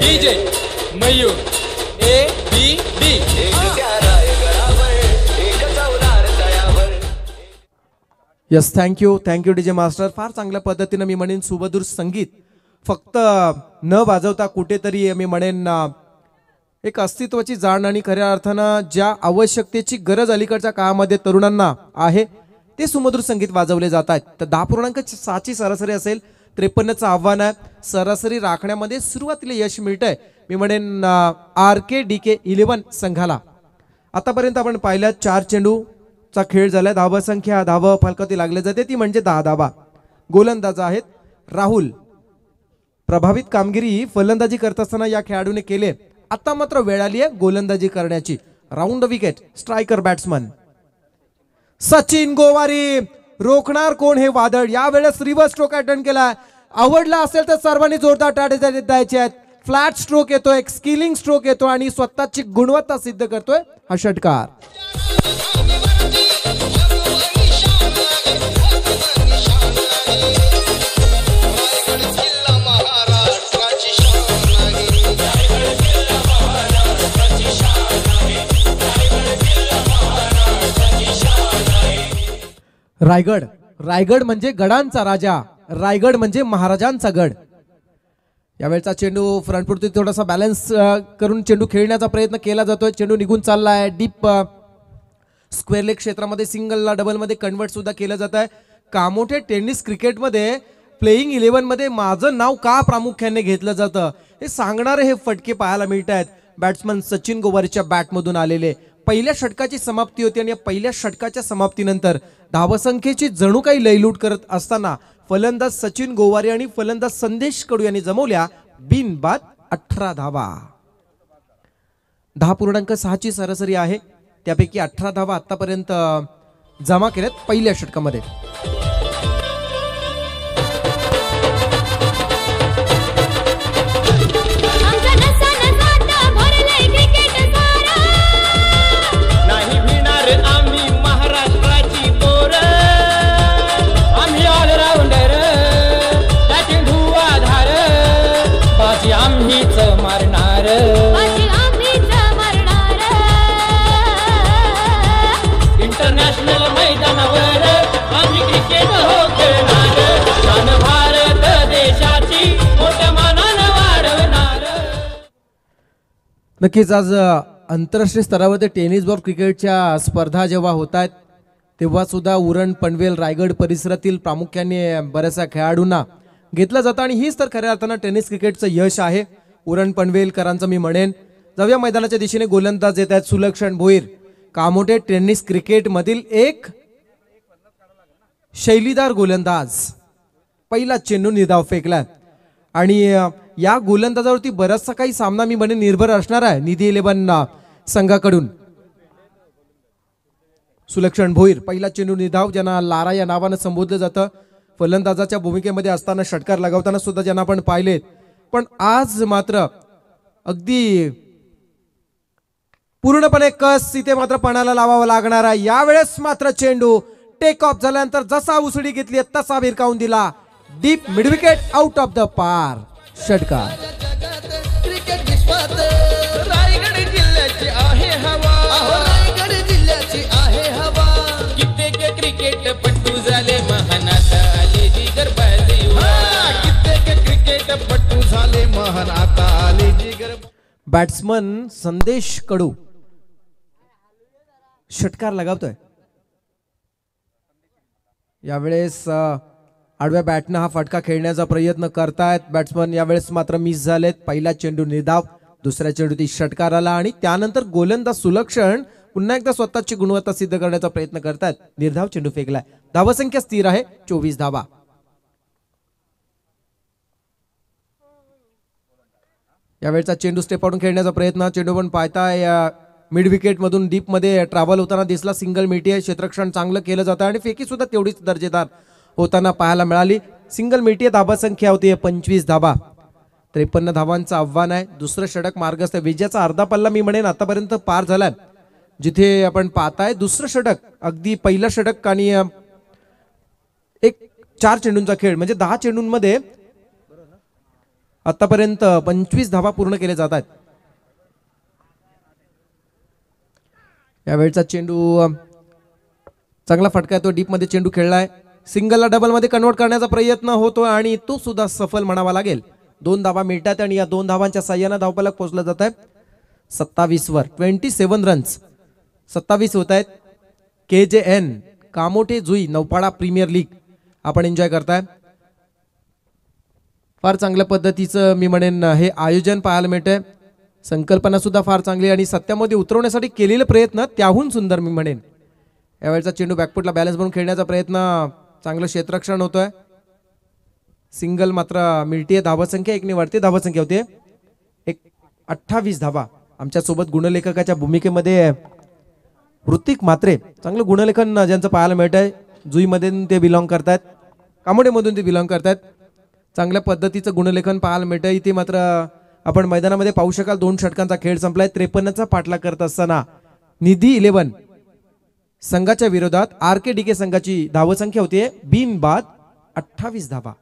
F: DJ Mayur ABD.
A: Yes, thank you DJ master. फार चांगल्या पद्धतीनं मी म्हणेन सुमधुर संगीत फक्त न वाजवता कुठेतरी मी म्हणेन एक अस्तित्वाची जाण आणि खऱ्या अर्थानं ज्या आवश्यकतेची गरज अलीकडच्या काळामध्ये तरुणांना आहे ते सुमधुर संगीत वाजवले जात आहेत. तर 10.6ची सरासरी असेल, 53चं आव्हान आहे. सरासरी राखण्यामध्ये सुरुवातीला यश मिळतंय मी म्हणेन RKDK 11 संघाला. आतापर्यंत आपण पाहिल्या 4 चेंडूचा खेळ झालाय. धावसंख्या धाव फलकावरती लागले जाते ती म्हणजे 10 धावा. गोलंदाज आहेत राहुल. प्रभावित कामगिरी फलंदाजी करत असताना या खेळाडूने केले. आता मात्र वेळ आली आहे गोलंदाजी करण्याची. Round the wicket, striker batsman Sachin Gowari. रोखणार कोण हे वादळ? यावेळेस रिव्हर्स स्ट्रोक अटेम्प्ट केला. आवडला असेल तर सर्वांनी जोरदार टाळे द्यायचे आहेत. फ्लॅट स्ट्रोक येतोय, एक स्किलिंग स्ट्रोक येतो आणि स्वतःची गुणवत्ता सिद्ध करतोय हा षटकार. रायगड. रायगड म्हणजे गडांचा राजा, रायगड म्हणजे महाराजांचा गड. यावेळचा चेंडू फ्रंट फुटती थोडासा बॅलन्स करून चेंडू खेळण्याचा प्रयत्न केला जातोय. चेंडू निघून चाललाय. डीप स्क्वेअर लेग क्षेत्रामध्ये सिंगलला डबलमध्ये कन्वर्ट सुद्धा केलं जात आहे. कामोठे टेनिस क्रिकेटमध्ये प्लेइंग 11 मध्ये माझं नाव का प्रामुख्याने घेतलं जातं हे सांगणारे हे फटके पाहायला मिळत आहेत. बॅट्समन सचिन गोवारीच्या बॅटमधून आलेले. पहिल्या षटकाची समाप्ती होती आणि या पहिल्या षटकाच्या समाप्तीनंतर धावसंख्येची जणू काही लयलूट करत असताना फलंदाज सचिन गोवारी आणि फलंदाज संदेश कडू यांनी जमवल्या बिनबाद 18 धावा. 10.6ची सरासरी आहे, त्यापैकी 18 धावा आतापर्यंत जमा केल्यात पहिल्या षटकामध्ये.
F: इंटरनॅशनल मैदानावर आम्ही क्रिकेट हो खेळणार, शान भारत देशाची मोठ्या मानानं वाढवणार.
A: नक्कीच आज आंतरराष्ट्रीय स्तरावर टेनिस बॉल क्रिकेटच्या स्पर्धा जेव्हा होत आहेत तेव्हा सुद्धा उरण पनवेल रायगड परिसरातील प्रामुख्याने बऱ्याचशा खेळाडूंना घेतलं जातं आणि हीच तर खऱ्या अर्थानं टेनिस क्रिकेटचं यश आहे उरण पनवेलकरांचं मी म्हणेन. जाऊया मैदानाच्या दिशेने. गोलंदाज येत आहेत सुलक्षण भोईर. कामोठे टेनिस क्रिकेट मधील एक शैलीदार गोलंदाज. पहिला चेंडू निर्धाव फेकला आणि या गोलंदाजावरती बराचसा काही सामना मी म्हणेन निर्भर असणार आहे निधी 11 संघाकडून. सुलक्षण भोईर पहिला चेंडू निर्धाव, ज्यांना लारा या नावानं संबोधलं जातं. फलंदाजाच्या भूमिकेमध्ये असताना षटकार लगावताना सुद्धा ज्यांना आपण पाहिलेत, पण आज मात्र अगदी पूर्णपणे कस इथे मात्र पणाला लावावा लागणार आहे. यावेळेस मात्र चेंडू टेक ऑफ झाल्यानंतर जसा उसळी घेतली तसा भिरकावून दिला. Deep mid wicket out of the पार. षटकार.
C: क्रिकेट विश्वात
F: रायगड जिल्ह्याची आहे हवा.
C: रायगड जिल्ह्याची आहे हवा.
F: कित्येक क्रिकेटपटू झाले महान आता आले जिगरबाजी.
C: कित्येक क्रिकेटपटू झाले महान आता आले जिगर.
A: बॅट्समन संदेश कडू षटकार लगावतोय. यावेळेस आडव्या बॅटनं हा फटका खेळण्याचा प्रयत्न करतायत बॅट्समन. यावेळेस मात्र मिस झालेत. पहिला चेंडू निर्धाव, दुसऱ्या चेंडू ती षटकार आला आणि त्यानंतर गोलंदाज सुलक्षण पुन्हा एकदा स्वतःची गुणवत्ता सिद्ध करण्याचा प्रयत्न करतायत. निर्धाव चेंडू फेकलाय. धावसंख्या स्थिर आहे 24 धावा. यावेळचा चेंडू स्टेप आउट खेळण्याचा प्रयत्न. चेंडू पण पाहताय मिड विकेट मधून डीप मध्ये ट्रॅव्हल होताना दिसला. सिंगल मिळते. क्षेत्ररक्षण चांगलं केलं जातं आणि फेकी सुद्धा तेवढीच दर्जेदार होताना पाहायला मिळाली. सिंगल मिळते. धाबा संख्या होती 25 धाबा. 53 धावांचं आव्हान आहे. दुसरं षटक मार्गस्थ. विजयाचा अर्धा पल्ला मी म्हणेन आतापर्यंत पार झालाय. जिथे आपण पाहताय दुसरं षटक अगदी पहिलं षटक आणि एक 4 चेंडूंचा खेळ म्हणजे 10 चेंडूंमध्ये आतापर्यंत 25 धावा पूर्ण केले जात आहेत. यावेळचा चेंडू चांगला फटका आहे. तो डीप मध्ये चेंडू खेळलाय. सिंगलला डबल मध्ये कन्वर्ट करण्याचा प्रयत्न होतो आणि तो सुद्धा सफल म्हणावा लागेल. 2 धावा मिळतात आणि या 2 धावांच्या साह्याने धावफलक पोहोचलं जात आहे 27 वर. 27 रन्स 27 होत आहेत. KJN Kamothe Jui Naupada premier league आपण एन्जॉय करताय. फार चांगल्या पद्धतीचं मी म्हणेन हे आयोजन पाहायला मिळतंय. संकल्पना सुद्धा फार चांगली आणि सत्यामध्ये उतरवण्यासाठी केलेले प्रयत्न त्याहून सुंदर मी म्हणेन. यावेळचा चेंडू बॅकफुटला बॅलन्स बनवून खेळण्याचा प्रयत्न. चांगलं क्षेत्ररक्षण होतोय. सिंगल मात्र मिळतीये. धावसंख्या 1 ने वाढते. धावसंख्या होते 28 धावा. आमच्या सोबत गुणलेखकाच्या भूमिकेमध्ये ऋतिक मात्रे चांगलं गुणलेखन ज्यांचं पाहायला मिळत आहे. जुईमधून ते बिलॉंग करतात. कामोडेमधून ते बिलॉंग करतात. चांगल्या पद्धतीचं गुणलेखन पाहायला मिळतं. इथे मात्र आपण मैदानामध्ये पाहू शकाल 2 षटकांचा खेळ संपलाय. 53चा पाठलाग करत असताना निधी 11 संघाच्या विरोधात RKDK संघाची धावसंख्या होती बिनबाद 28 धावा.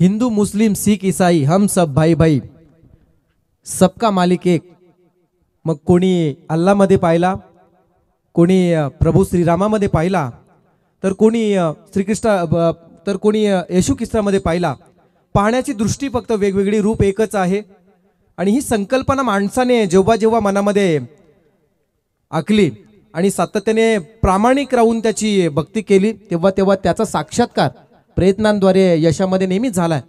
A: हिंदू मुस्लिम सिख ईसाई हम सब भाई भाई सबका मालिक एक. मग कोणी अल्लामध्ये पाहिला, कोणी प्रभू श्रीरामामध्ये पाहिला, तर कोणी तर कोणी येशू ख्रिस्तामध्ये पाहिला. पाहण्याची दृष्टी फक्त वेगवेगळी, रूप एकच आहे. आणि ही संकल्पना माणसाने जेव्हा जेव्हा मनामध्ये आखली आणि सातत्याने प्रामाणिक राहून त्याची भक्ती केली तेव्हा तेव्हा त्याचा साक्षात्कार प्रयत्नांद्वारे यशामध्ये नेहमीच झालाय.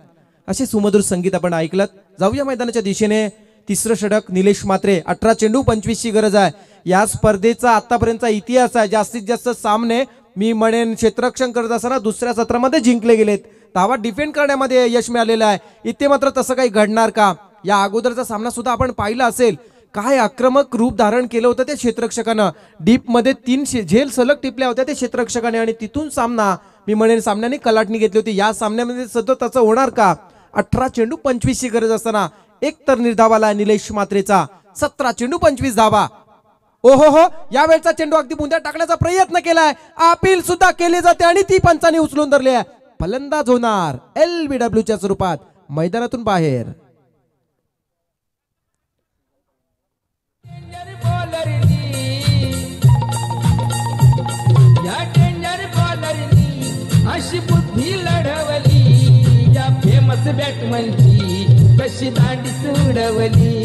A: असे सुमधुर संगीत आपण ऐकलं. जाऊया मैदानाच्या दिशेने. तिसरं षटक निलेश मात्रे. 18 चेंडू 25 ची गरज आहे. या स्पर्धेचा आतापर्यंतचा इतिहास आहे. जास्तीत जास्त सामने मी म्हणेन क्षेत्ररक्षण करत असताना दुसऱ्या सत्रामध्ये जिंकले गेलेत. धावा डिफेंड करण्यामध्ये यश मिळालेलं आहे. इथे मात्र तसं काही घडणार का? या अगोदरचा सामना सुद्धा आपण पाहिला असेल. काय आक्रमक रूप धारण केलं होतं त्या क्षेत्ररक्षकानं. डीप मध्ये 3 झेल सलग टिपल्या होत्या त्या क्षेत्ररक्षकाने आणि तिथून सामना मी म्हणेन सामन्याने कलाटणी घेतली होती. या सामन्यामध्ये सतत असं होणार का? 18 चेंडू 25 ची गरज असताना एक तर निर्धाव आला निलेश मात्रेचा. 17 चेंडू 25 धावा. ओहो हो, यावेळचा चेंडू अगदी बुंद्यात टाकण्याचा प्रयत्न केलाय, अपील सुद्धा केले जाते आणि ती पंचाने उचलून धरली आहे. फलंदाज होणार LBW च्या स्वरूपात मैदानातून बाहेर.
F: या डेंजर बॉलरनी अशी बुद्धी लढवली, या फेमस बॅटमनची कशी दांडी सोडवली,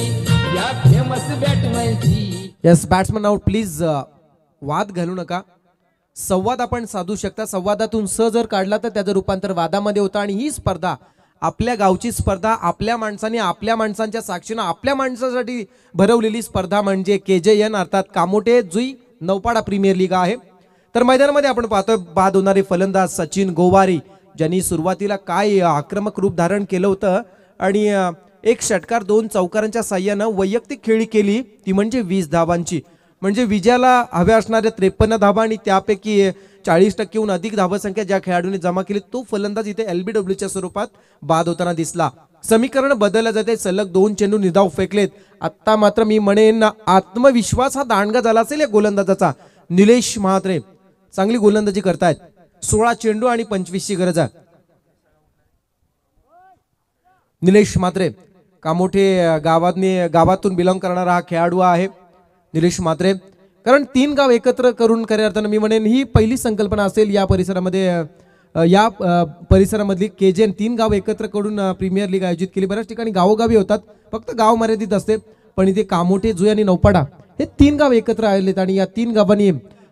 F: या फेमस बॅटमनची.
A: Yes batsman out please. वाद घालू नका. संवाद आपण साधू शकता. संवादातून स जर काढला तर त्याचं रूपांतर वादामध्ये होतं आणि ही स्पर्धा आपल्या गावची स्पर्धा, आपल्या माणसांनी आपल्या माणसांच्या साक्षीनं आपल्या माणसासाठी भरवलेली स्पर्धा म्हणजे KJN अर्थात कामोठे जुई नौपाडा प्रीमियर लीग आहे. तर मैदानामध्ये आपण पाहतोय बाद होणारे फलंदाज सचिन गोवारी, ज्यांनी सुरुवातीला काय आक्रमक रूप धारण केलं होतं आणि एक षटकार 2 चौकारांच्या साह्यानं वैयक्तिक खेळी केली, ती म्हणजे 20 धावांची. म्हणजे विजयाला हव्या असणाऱ्या 53 धावा आणि त्यापैकी 40%हून अधिक धावसंख्या ज्या खेळाडूंनी जमा केली तो फलंदाज इथे LBW च्या स्वरूपात बाद होताना दिसला. समीकरण बदललं जाते. सलग 2 चेंडू निधाव फेकलेत. आता मात्र मी म्हणेन आत्मविश्वास हा दांडगा झाला असेल या गोलंदाजाचा. निलेश म्हात्रे चांगली गोलंदाजी करतायत. 16 चेंडू आणि 25ची गरज आहे. निलेश म्हात्रे कामोठे गावातून बिलॉंग करणारा हा खेळाडू आहे निलेश म्हात्रे. कारण 3 गाव एकत्र करून खऱ्या अर्थानं मी म्हणेन ही पहिली संकल्पना असेल या परिसरामधली KJN 3 गाव एकत्र करून प्रीमियर लीग आयोजित केली. बऱ्याच ठिकाणी गावोगावी होतात, फक्त गाव मर्यादित असते, पण इथे कामोठे जुई आणि नौपाडा हे 3 गाव एकत्र आलेत आणि या 3 गावांनी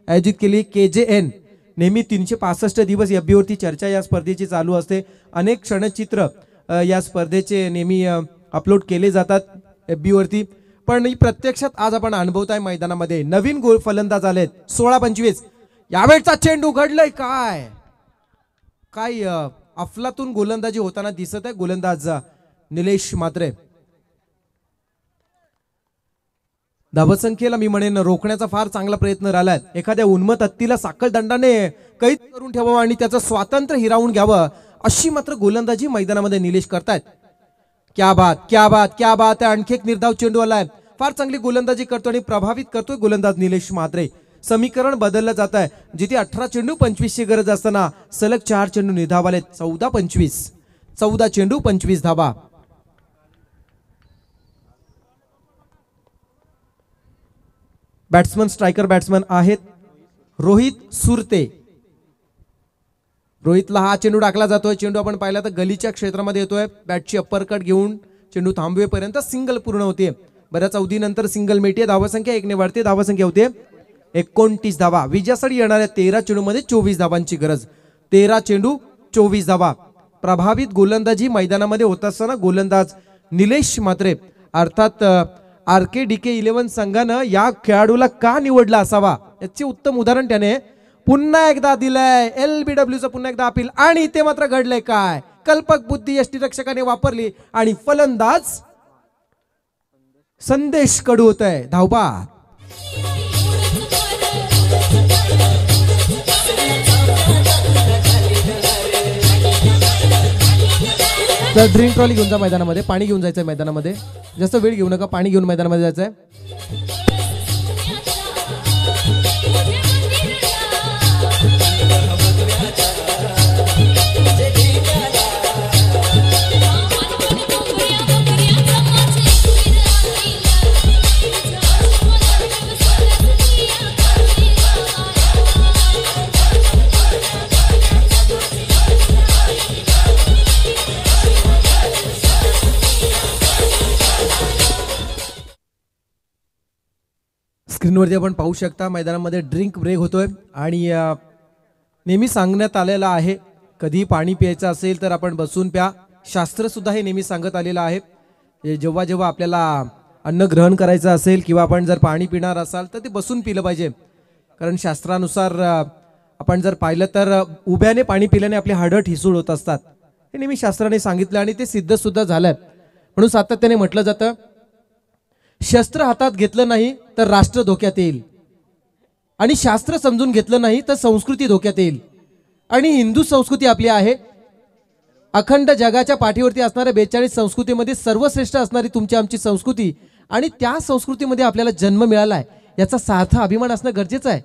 A: आयोजित केली KJN. नेहमी 365 दिवस FB वरती चर्चा या स्पर्धेची चालू असते. अनेक क्षणचित्र या स्पर्धेचे नेहमी अपलोड केले जातात FB वरती, पण प्रत्यक्षात आज आपण अनुभवताय मैदानामध्ये. नवीन गोल फलंदाज आलेत 16-25. यावेळचा चेंडू घडलंय काय काय अफलातून गोलंदाजी होताना दिसत आहे गोलंदाज निलेश म्हात्रे. धावसंख्येला मी म्हणेन रोखण्याचा फार चांगला प्रयत्न राहिलाय. एखाद्या उन्मत हत्तीला साखळ दंडाने कैद करून ठेवावं आणि त्याचं स्वातंत्र्य हिरावून घ्यावं अशी मात्र गोलंदाजी मैदानामध्ये निलेश करतायत. क्या बात क्या बात क्या बात आहे. आणखी एक निर्धाव चेंडू आलाय. फार चांगली गोलंदाजी करतो आणि प्रभावित करतोय गोलंदाज निलेश म्हात्रे. समीकरण बदललं जात आहे. जिथे 18 चेंडू 25ची गरज असताना सलग 4 चेंडू निधाव आलेत. 14-25. 14 चेंडू 25 धावा. बॅट्समन स्ट्रायकर बॅट्समन आहेत रोहित सुरते. रोहितला हा चेंडू टाकला जातोय. चेंडू आपण पाहिला तर गलीच्या क्षेत्रामध्ये येतोय. बॅटची अप्परकट घेऊन चेंडू थांबवेपर्यंत सिंगल पूर्ण होते. बऱ्याच अवधीनंतर सिंगल मिळते. धावसंख्या 1ने वाढते. धावसंख्या होते 29 धावा. विजयासाठी येणाऱ्या 13 चेंडूमध्ये 24 धावांची गरज. 13 चेंडू 24 धावा. प्रभावित गोलंदाजी मैदानामध्ये होत असताना गोलंदाज निलेश म्हात्रे अर्थात RKDK11 संघानं या खेळाडूला का निवडला असावा याचे उत्तम उदाहरण त्याने पुन्हा एकदा दिलंय. LBWचं पुन्हा एकदा अपील आणि ते मात्र घडलंय काय. कल्पक बुद्धी यष्टीरक्षकाने वापरली आणि फलंदाज संदेश कडू होत आहे. धावपा तर ड्रिंक ट्रॉली घेऊन जा मैदानामध्ये. पाणी घेऊन जायचंय मैदानामध्ये. जास्त वेळ घेऊ नका. पाणी घेऊन मैदानामध्ये जायचंय. स्क्रीनवरती आपण पाहू शकता मैदानामध्ये ड्रिंक ब्रेक होतोय आणि नेहमी सांगण्यात आलेलं आहे कधी पाणी प्यायचं असेल तर आपण बसून प्या. शास्त्र सुद्धा हे नेहमी सांगत आलेलं आहे. जेव्हा जेव्हा आपल्याला अन्न ग्रहण करायचं असेल किंवा आपण जर पाणी पिणार असाल तर ते बसून पिलं पाहिजे. कारण शास्त्रानुसार आपण जर पाहिलं तर उभ्याने पाणी पिल्याने आपली हाडं ठिसूळ होत असतात. हे नेहमी शास्त्राने सांगितलं आणि ते सिद्ध सुद्धा झालंय. म्हणून सातत्याने म्हटलं जातं शस्त्र हातात घेतलं नाही तर राष्ट्र धोक्यात येईल आणि शास्त्र समजून घेतलं नाही तर संस्कृती धोक्यात येईल. आणि हिंदू संस्कृती आपली आहे अखंड जगाच्या पाठीवरती असणाऱ्या 42 संस्कृतीमध्ये सर्वश्रेष्ठ असणारी तुमची आमची संस्कृती आणि त्या संस्कृतीमध्ये आपल्याला जन्म मिळाला आहे. याचा सार्थ अभिमान असणं गरजेचं आहे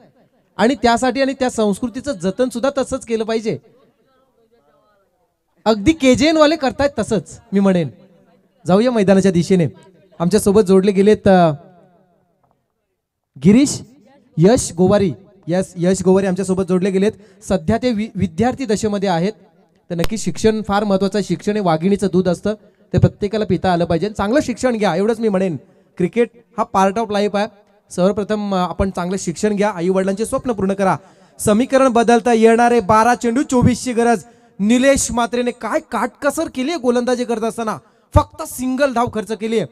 A: आणि त्यासाठी आणि त्या संस्कृतीचं जतन सुद्धा तसंच केलं पाहिजे. अगदी KJN वाले करतायत तसंच मी म्हणेन. जाऊया मैदानाच्या दिशेने. आमच्या सोबत जोडले गेलेत गिरीश यश गोवारी. यश गोवारी आमच्या सोबत जोडले गेलेत. सध्या ते विद्यार्थी दशेमध्ये आहेत. तर नक्की शिक्षण फार महत्वाचं आहे. शिक्षण हे वाघिणीचं दूध असतं, ते प्रत्येकाला पिता आलं पाहिजे. चांगलं शिक्षण घ्या एवढंच मी म्हणेन. क्रिकेट हा पार्ट ऑफ लाईफ आहे. सर्वप्रथम आपण चांगलं शिक्षण घ्या, आई वडिलांचे स्वप्न पूर्ण करा. समीकरण बदलता येणारे 12 चेंडू 24ची गरज. निलेश मात्रेने काय काटकसर केली आहे गोलंदाजी करत असताना. फक्त सिंगल धाव खर्च केली आहे.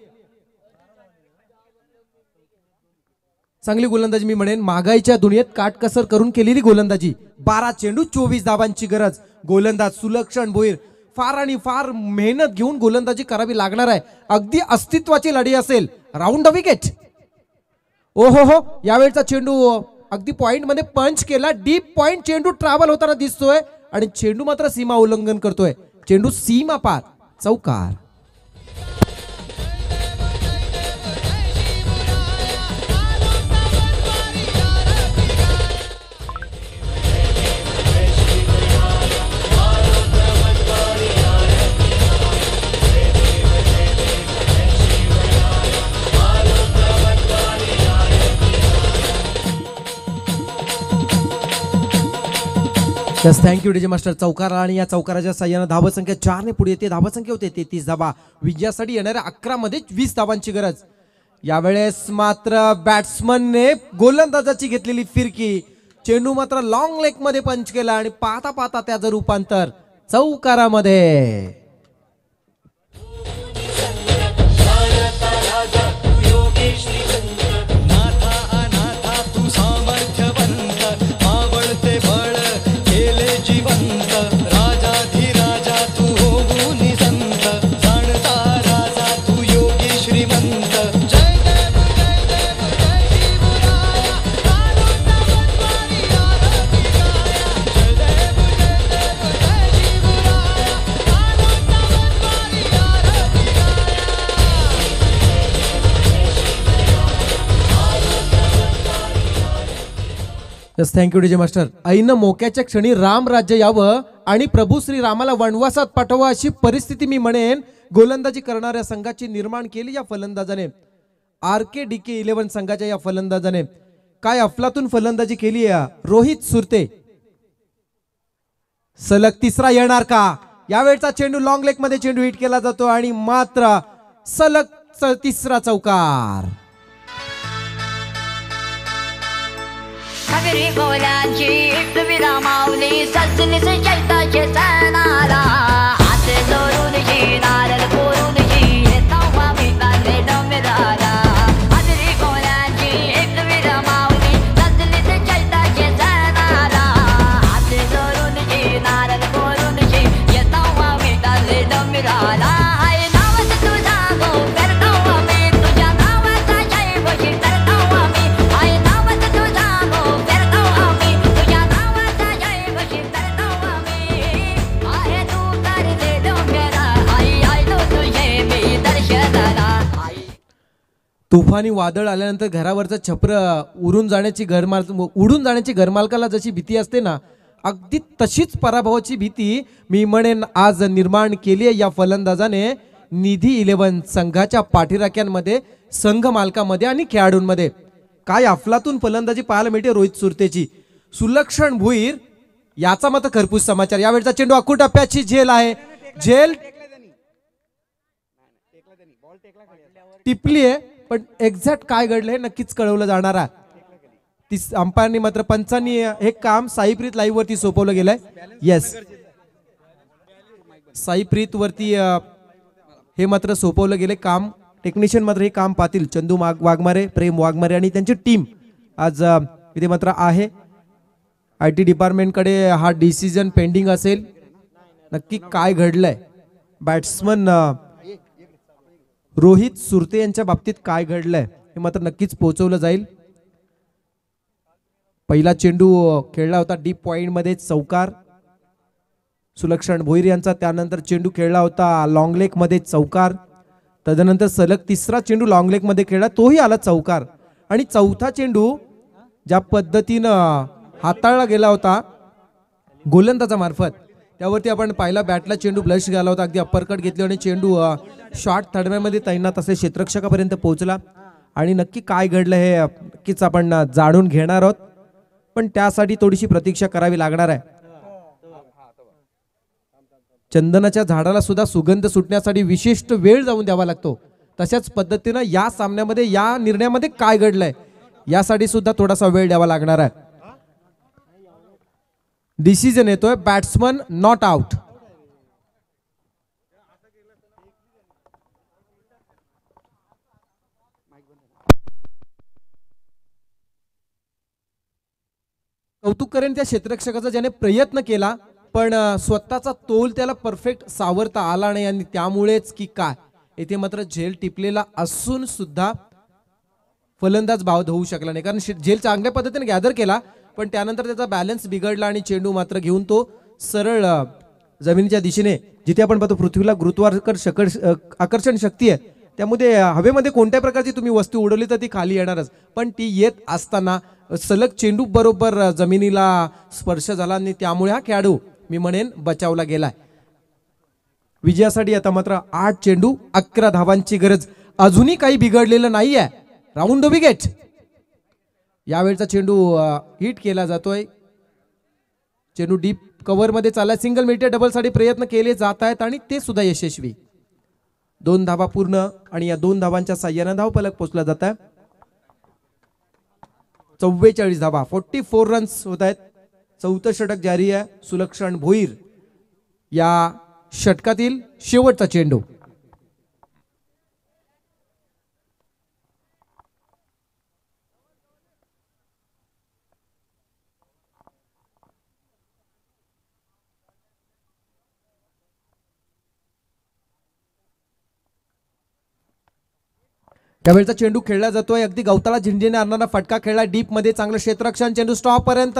A: चांगली गोलंदाजी मी म्हणेन. महागाईच्या दुनियेत काटकसर करून केलेली गोलंदाजी. 12 चेंडू 24 धावांची गरज. गोलंदाज सुलक्षण भोईर फार आणि फार मेहनत घेऊन गोलंदाजी करावी लागणार आहे. अगदी अस्तित्वाची लढाई असेल. Round the wicket. ओहो हो, यावेळचा चेंडू अगदी पॉइंट मध्ये पंच केला. डीप पॉइंट चेंडू ट्रॅव्हल होताना दिसतोय आणि चेंडू मात्र सीमा उल्लंघन करतोय. चेंडू सीमा पार. चौकार. Yes, thank you DJ master. चौकार आणि या चौकाराच्या साह्यानं धावसंख्या 4 ने पुढे येते. धावसंख्या होते 33 धावा. विजयासाठी येणाऱ्या 11 मध्ये 20 धावांची गरज. यावेळेस मात्र बॅट्समनने गोलंदाजाची घेतलेली फिरकी. चेंडू मात्र लॉंग लेग मध्ये पंच केला आणि पाहता पाहता त्याचं रूपांतर चौकारामध्ये. Yes, thank you DJ master. ऐन मोक्याच्या क्षणी राम राज्य यावं आणि प्रभू श्री रामाला वनवासात पाठवा अशी परिस्थिती मी म्हणेन गोलंदाजी करणाऱ्या संघाची निर्माण केली या फलंदाजाने. RKDK11 संघाच्या या फलंदाजाने काय अफलातून फलंदाजी केली आहे. रोहित सुरते. सलग तिसरा येणार का. यावेळचा चेंडू लॉंग लेग मध्ये चेंडू हिट केला जातो आणि मात्र सलग तिसरा चौकार.
D: खबरी बोलांची सुविधा माऊली सजनीस चैताचे सणाला हात जोडून जी नारळ कोरून जी येतावा मी कांदे डोंगराला. खबरी बोलांची सुविधा माऊली सजनीस चैताचे सणाला हात जोडून जी नारळ कोरून जी येतावा मी कांदे डोंगराला.
A: तुफानी वादळ आल्यानंतर घरावरचं छप्र उडून जाण्याची घरमालकाला जशी भीती असते ना, अगदी तशीच पराभवाची भीती मी म्हणेन आज निर्माण केली आहे या फलंदाजाने. निधी 11 संघाच्या पाठीराख्यांमध्ये, संघ मालकामध्ये आणि खेळाडूंमध्ये. काय अफलातून फलंदाजी पाहायला मिळते रोहित सुरतेची. सुलक्षण भुईर याचा मात्र खरपूस समाचार. यावेळचा चेंडू अकूट टप्प्याची झेल आहे. झेल टिपली आहे पण एक्झॅक्ट काय घडलंय नक्कीच कळवलं जाणार आहे. अंपायरनी मात्र पंचांनी हे काम साईप्रीत लाईव्ह वरती सोपवलं गेलंय. येस, साईप्रीत वरती हे मात्र सोपवलं गेले काम. टेक्निशियन मात्र हे काम पाहतील. चंदू वाघमारे, प्रेम वाघमारे आणि त्यांची टीम आज इथे मात्र आहे. IT डिपार्टमेंटकडे हा डिसिजन पेंडिंग असेल. नक्की काय घडलंय बॅट्समन रोहित सुरते यांच्या बाबतीत काय घडलंय हे मात्र नक्कीच पोहोचवलं जाईल. पहिला चेंडू खेळला होता डीप पॉइंट मध्ये चौकार सुलक्षण भोईर यांचा. त्यानंतर चेंडू खेळला होता लॉंग लेग मध्ये चौकार. तदनंतर सलग तिसरा चेंडू लॉंग लेग मध्ये खेळला, तोही आला चौकार. आणि चौथा चेंडू ज्या पद्धतीनं हाताळला गेला होता गोलंदाजामार्फत त्यावरती आपण पाहिला बॅटला चेंडू ब्लश गेला होता, अगदी अप्परकट घेतली आणि चेंडू शॉर्ट थडव्यामध्ये तैनात असे क्षेत्ररक्षकापर्यंत पोहोचला. आणि नक्की काय घडलं हे नक्कीच आपण जाणून घेणार आहोत, पण त्यासाठी थोडीशी प्रतीक्षा करावी लागणार आहे. चंदनाच्या झाडाला सुद्धा सुगंध सुटण्यासाठी विशिष्ट वेळ जाऊन द्यावा लागतो. तशाच पद्धतीनं या सामन्यामध्ये या निर्णयामध्ये काय घडलंय यासाठी सुद्धा थोडासा वेळ द्यावा लागणार आहे. डिसिजन येतोय बॅट्समन नॉट आउट. कौतुक करेन त्या क्षेत्ररक्षकाचा ज्याने प्रयत्न केला पण स्वतःचा तोल त्याला परफेक्ट सावरता आला नाही आणि त्यामुळेच की काय येथे मात्र झेल टिपलेला असून सुद्धा फलंदाज बाद होऊ शकला नाही, कारण झेल चांगल्या पद्धतीने गॅदर केला पण त्यानंतर त्याचा बॅलन्स बिघडला आणि चेंडू मात्र घेऊन तो सरळ जमिनीच्या दिशेने, जिथे आपण पाहतो पृथ्वीला गुरुत्वाकर्षण आकर्षण शक्ती आहे त्यामध्ये हवेमध्ये कोणत्या प्रकारची तुम्ही वस्तू उडवली तर ती खाली येणारच, पण ती येत असताना सलग चेंडू बरोबर जमिनीला स्पर्श झाला आणि त्यामुळे हा खेळाडू मी म्हणेन बचावला गेलाय. विजयासाठी आता मात्र 8 चेंडू 11 धावांची गरज. अजूनही काही बिघडलेलं नाहीये. Round the wicket. यावेळचा चेंडू हिट केला जातोय. चेंडू डीप कव्हर मध्ये चाललाय. सिंगल मीटर डबल साठी प्रयत्न केले जात आहेत आणि ते सुद्धा यशस्वी. 2 धावा पूर्ण आणि या 2 धावांच्या साह्याने धावफलक पोहोचला जात आहे. 44 धावा 44 रन्स होत आहेत. 4थं षटक जारी आहे. सुलक्षण भोईर या षटकातील शेवटचा चेंडू. त्यावेळचा चेंडू खेळला जातोय. अगदी गवताला झिंजीने आणणारा फटका खेळला डीप मध्ये. चांगलं क्षेत्ररक्षण. चेंडू स्टॉप पर्यंत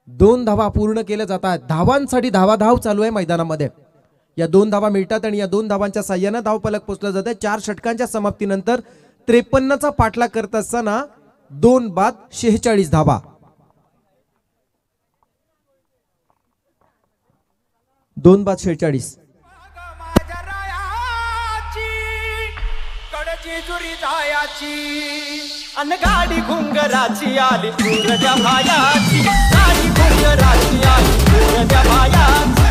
A: 2 धावा पूर्ण केल्या जातात. धावांसाठी धावाधाव चालू आहे मैदानामध्ये. या 2 धावा मिळतात आणि या 2 धावांच्या साह्याने धावफलक पोहोचला जात आहे. 4 षटकांच्या समाप्तीनंतर 53चा पाठलाग करत असताना 2 बाद 46 धावा. 2 बाद 46.
G: जेजुरी जायाची अन गाडी घुंगराची आली पूरच्या भायाची. गाडी घुंगराची आली पूरच्या भायाची.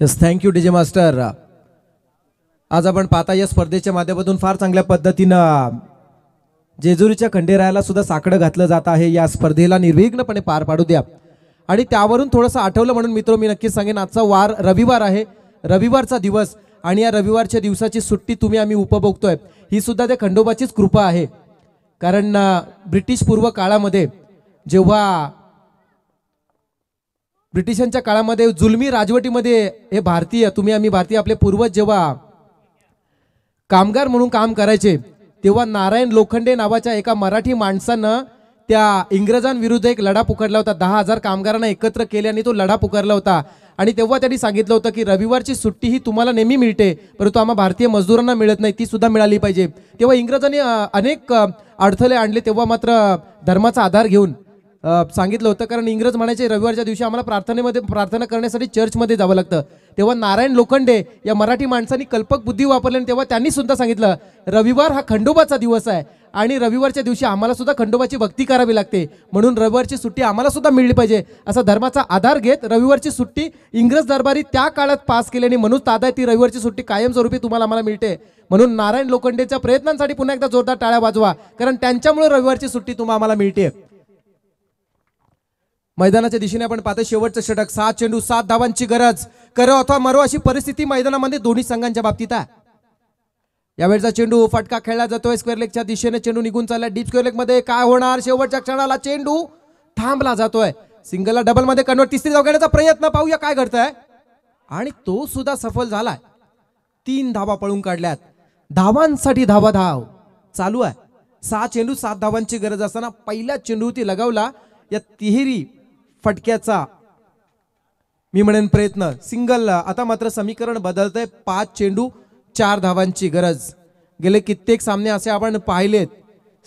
A: Yes, thank you DJ master. आज आपण पाहता या स्पर्धेच्या माध्यमातून फार चांगल्या पद्धतीनं जेजुरीच्या खंडेरायाला सुद्धा साकडं घातलं जात आहे. या स्पर्धेला निर्विघ्नपणे पार पाडू द्या. आणि त्यावरून थोडंसं आठवलं म्हणून मित्र मी नक्कीच सांगेन, आजचा वार रविवार आहे. रविवारचा दिवस आणि या रविवारच्या दिवसाची सुट्टी तुम्ही आम्ही उपभोगतोय ही सुद्धा त्या खंडोबाचीच कृपा आहे. कारण ब्रिटिश पूर्व काळामध्ये जेव्हा ब्रिटिशांच्या काळामध्ये जुलमी राजवटीमध्ये हे भारतीय तुम्ही आम्ही भारतीय आपले पूर्वज जेव्हा कामगार म्हणून काम करायचे तेव्हा नारायण लोखंडे नावाच्या एका मराठी माणसानं त्या इंग्रजांविरुद्ध एक लढा पुकारला होता. 10,000 कामगारांना एकत्र केले आणि तो लढा पुकारला होता. आणि तेव्हा त्यांनी सांगितलं होतं की रविवारची सुट्टी ही तुम्हाला नेहमी मिळते परंतु आम्हा भारतीय मजदूरांना मिळत नाही, ती सुद्धा मिळाली पाहिजे. तेव्हा इंग्रजांनी अनेक अडथळे आणले. तेव्हा मात्र धर्माचा आधार घेऊन सांगितलं होतं, कारण इंग्रज म्हणायचे रविवारच्या दिवशी आम्हाला प्रार्थना करण्यासाठी चर्चमध्ये जावं लागतं. तेव्हा नारायण लोखंडे या मराठी माणसांनी कल्पक बुद्धी वापरली आणि तेव्हा त्यांनी सुद्धा सांगितलं रविवार हा खंडोबाचा दिवस आहे आणि रविवारच्या दिवशी आम्हाला सुद्धा खंडोबाची भक्ती करावी लागते, म्हणून रविवारची सुट्टी आम्हाला सुद्धा मिळली पाहिजे असा धर्माचा आधार घेत रविवारची सुट्टी इंग्रज दरबारी त्या काळात पास केल्याने म्हणून तादा ती रविवारची सुट्टी कायमस्वरूपी तुम्हाला आम्हाला मिळते. म्हणून नारायण लोखंडेच्या प्रयत्नांसाठी पुन्हा एकदा जोरदार टाळ्या वाजवा, कारण त्यांच्यामुळे रविवारची सुट्टी तुम्हाला आम्हाला मिळते. मैदानाच्या दिशेने आपण पाहतो शेवटचं षटक. 7 चेंडू 7 धावांची गरज. करो अथवा मरो अशी परिस्थिती मैदानामध्ये दोन्ही संघांच्या बाबतीत आहे. यावेळचा चेंडू फटका खेळला जातोय स्क्वेअर लेगच्या दिशेने. चेंडू निघून चालला डीप स्क्वेअर लेग मध्ये. काय होणार? शेवटच्या क्षणाला चेंडू थांबला जातोय. सिंगलला डबल मध्ये कन्वर्ट, तिसरी धाव घेण्याचा प्रयत्न, पाहूया काय घडतंय, आणि तो सुद्धा सफल झालाय. 3 धावा पळून काढल्यात. धावांसाठी धाव चालू आहे. 6 चेंडू 7 धावांची गरज असताना पहिल्या चेंडूवरती लगावला या तिहेरी फटक्याचा मी म्हणेन प्रयत्न. सिंगल. आता मात्र समीकरण बदलतंय. 5 चेंडू 4 धावांची गरज. गेले कित्येक सामने असे आपण पाहिलेत,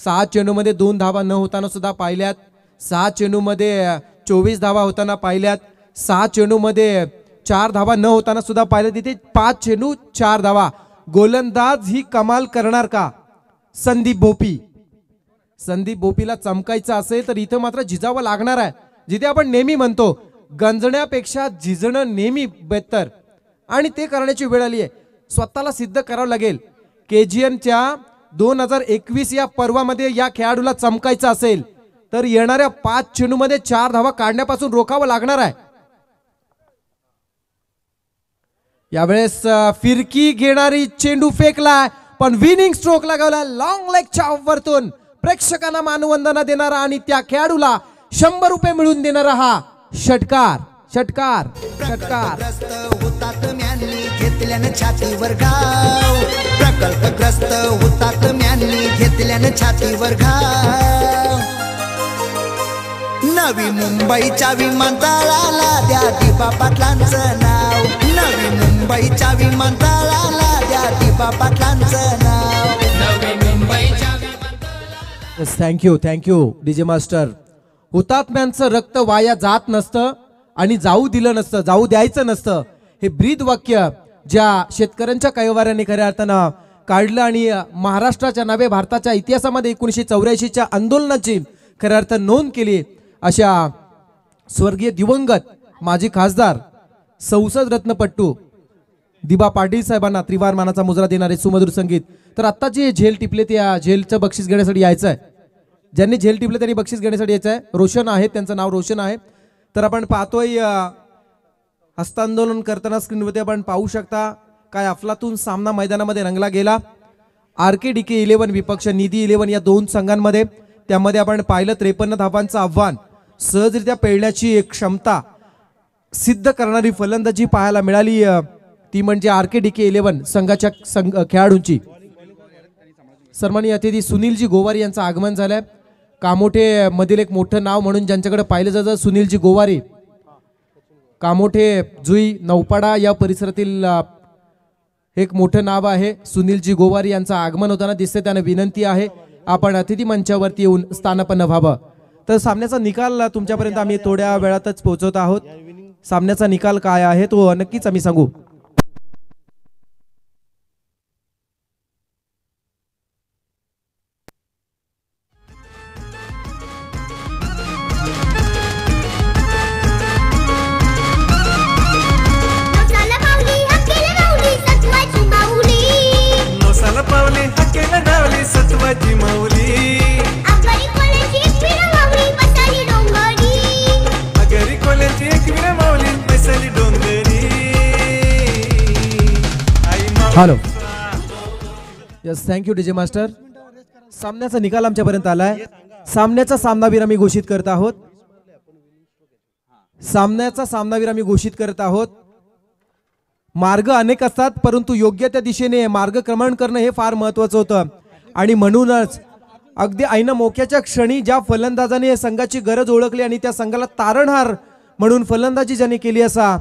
A: 6 चेंडूमध्ये 2 धावा न होताना सुद्धा पाहिल्यात, 6 चेंडूमध्ये 24 धावा होताना पाहिल्यात, 6 चेंडूमध्ये 4 धावा न होताना सुद्धा पाहिल्यात. तिथे 5 चेंडू 4 धावा. गोलंदाज ही कमाल करणार का? संदीप भोपीला चमकायचं असेल तर इथं मात्र झिजावं लागणार आहे. जिथे आपण नेहमी म्हणतो गंजण्यापेक्षा झिजणं नेहमी बेहतर, आणि ते करण्याची वेळ आली आहे. स्वतःला सिद्ध करावं लागेल. KGNच्या 2021 या पर्वामध्ये या खेळाडूला चमकायचं असेल तर येणाऱ्या 5 चेंडूमध्ये 4 धावा काढण्यापासून रोखावं लागणार आहे. यावेळेस फिरकी घेणारी चेंडू फेकला, पण विनिंग स्ट्रोक लगावला लॉंग लेगच्या वरतून. प्रेक्षकांना मानवंदना देणारा आणि त्या खेळाडूला 100 रुपये मिळवून देणारा हा षटकार.
H: प्रकल्पग्रस्त हुतात्म्यांनी घेतल्यानं छातीवर घाव. प्रकल्पग्रस्त हुतात्म्यांनी घेतल्यानं छातीवर घाव. नवी मुंबईच्या विमानतळाला द्या दिबा पाटलांचं नाव. नवी मुंबईच्या विमानतळाला द्या दिबा पाटलांचं नाव.
A: Thank you DJ master. हुतात्म्यांचं रक्त वाया जात नसतं आणि जाऊ दिलं नसतं, जाऊ द्यायचं नसतं. हे ब्रीद वाक्य ज्या शेतकऱ्यांच्या कैवाऱ्याने खऱ्या अर्थानं काढलं आणि महाराष्ट्राच्या नव्हे भारताच्या इतिहासामध्ये 1984च्या आंदोलनाची खऱ्या अर्थ नोंद केली. अशा स्वर्गीय दिवंगत माजी खासदार संसद रत्नपट्टू दिबा पाटील साहेबांना त्रिवार मानाचा मुजरा देणारे सुमधुर संगीत. तर आत्ता जे झेल टिपले त्या झेलचं बक्षीस घेण्यासाठी यायचं आहे. ज्यांनी झेल टिपले त्यांनी बक्षीस घेण्यासाठी यायचं आहे. रोशन आहे, त्यांचं नाव रोशन आहे. तर आपण पाहतोय हस्तांदोलन करताना स्क्रीनवरती आपण पाहू शकता काय अफलातून सामना मैदानामध्ये रंगला गेला. RKDK 11 विपक्ष निधी 11 या 2 संघांमध्ये. त्यामध्ये आपण पाहिलं 53 धावांचं आव्हान, सहजरित्या पेलण्याची एक क्षमता सिद्ध करणारी फलंदाजी पाहायला मिळाली. ती म्हणजे RKDK 11 संघाच्या खेळाडूंची. सन्माननीय अतिथी सुनीलजी गोवारी यांचं आगमन झालंय. कामोठे मधील एक मोठं नाव म्हणून ज्यांच्याकडे पाहिलं जातं सुनीलजी गोवारी. कामोठे जुई नौपाडा या परिसरातील एक मोठं नाव आहे. सुनीलजी गोवारी यांचं आगमन होताना दिसते. त्यांना विनंती आहे आपण अतिथी मंचावरती येऊन स्थानापन्न व्हावं. तर सामन्याचा निकाल तुमच्यापर्यंत आम्ही थोड्या वेळातच पोहोचवत आहोत. सामन्याचा निकाल काय आहे तो नक्कीच आम्ही सांगू.
I: सत्वाची माऊली अगरी कोल्याची एक विरा माऊली पैसाली डोंगरी.
A: Hello, yes, thank you DJ master. सामन्याचा निकाल आमच्यापर्यंत आलाय. सामन्याचा सामनावीर आम्ही घोषित करत आहोत. मार्ग अनेक असतात परंतु योग्य त्या दिशेने मार्गक्रमण करणं हे फार महत्वाचं होतं. आणि म्हणूनच अगदी ऐन मोक्याच्या क्षणी ज्या फलंदाजाने संघाची गरज ओळखली आणि त्या संघाला तारणहार म्हणून फलंदाजी ज्याने केली असा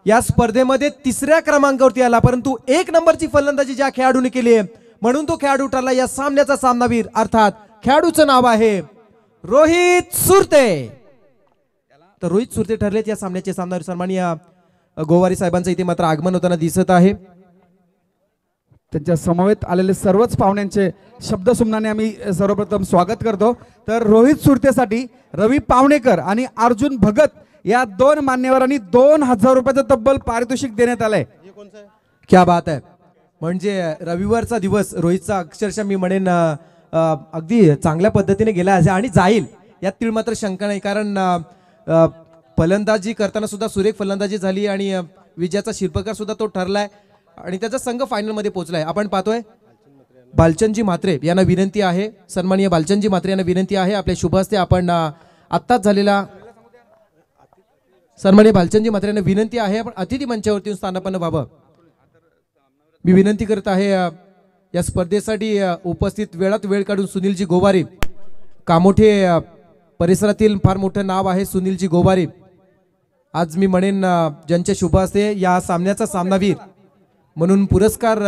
A: या स्पर्धेमध्ये 3ऱ्या क्रमांकावरती आला. परंतु 1 नंबरची फलंदाजी ज्या खेळाडूने केली म्हणून तो खेळाडू ठरला या सामन्याचा सामनावीर. अर्थात खेळाडूचं नाव आहे रोहित सुरते. तर रोहित सुरते ठरलेत या सामन्याचे सामनावीर. सन्माननीय गोवारी साहेबांचं इथे मात्र आगमन होताना दिसत आहे.
J: त्यांच्या समवेत आलेले सर्वच पाहुण्यांचे शब्दसुमनाने आम्ही सर्वप्रथम स्वागत करतो. तर रोहित सुरतेसाठी रवी पावणेकर आणि अर्जुन भगत या 2 मान्यवरांनी 2000 रुपयाचं तब्बल पारितोषिक देण्यात आलंय.
A: क्या बात आहे. म्हणजे रविवारचा दिवस रोहितचा अक्षरशः मी म्हणेन अगदी चांगल्या पद्धतीने गेला आहे आणि जाईल यात तीळ मात्र शंका नाही. कारण फलंदाजी करताना सुद्धा सुरेख फलंदाजी झाली आणि विजयाचा शिल्पकार सुद्धा तो ठरलाय आणि त्याचा संघ फायनल मध्ये पोहोचलाय. आपण पाहतोय बालचंदजी म्हात्रे यांना विनंती आहे. सन्माननीय बालचंदजी म्हात्रे यांना विनंती आहे आपल्या शुभ हस्ते आपण आत्ताच झालेला सन्माननीय भालचंदजी म्हात्रेंना विनंती आहे आपण अतिथी मंचावरती येऊन स्थानापन्न व्हावं. मी विनंती करत आहे या स्पर्धेसाठी उपस्थित वेळात वेळ काढून सुनीलजी गोवारी, कामोठे परिसरातील फार मोठं नाव आहे सुनीलजी गोवारी. आज मी म्हणेन ज्यांच्या शुभ हस्ते या सामन्याचा सामनावीर म्हणून पुरस्कार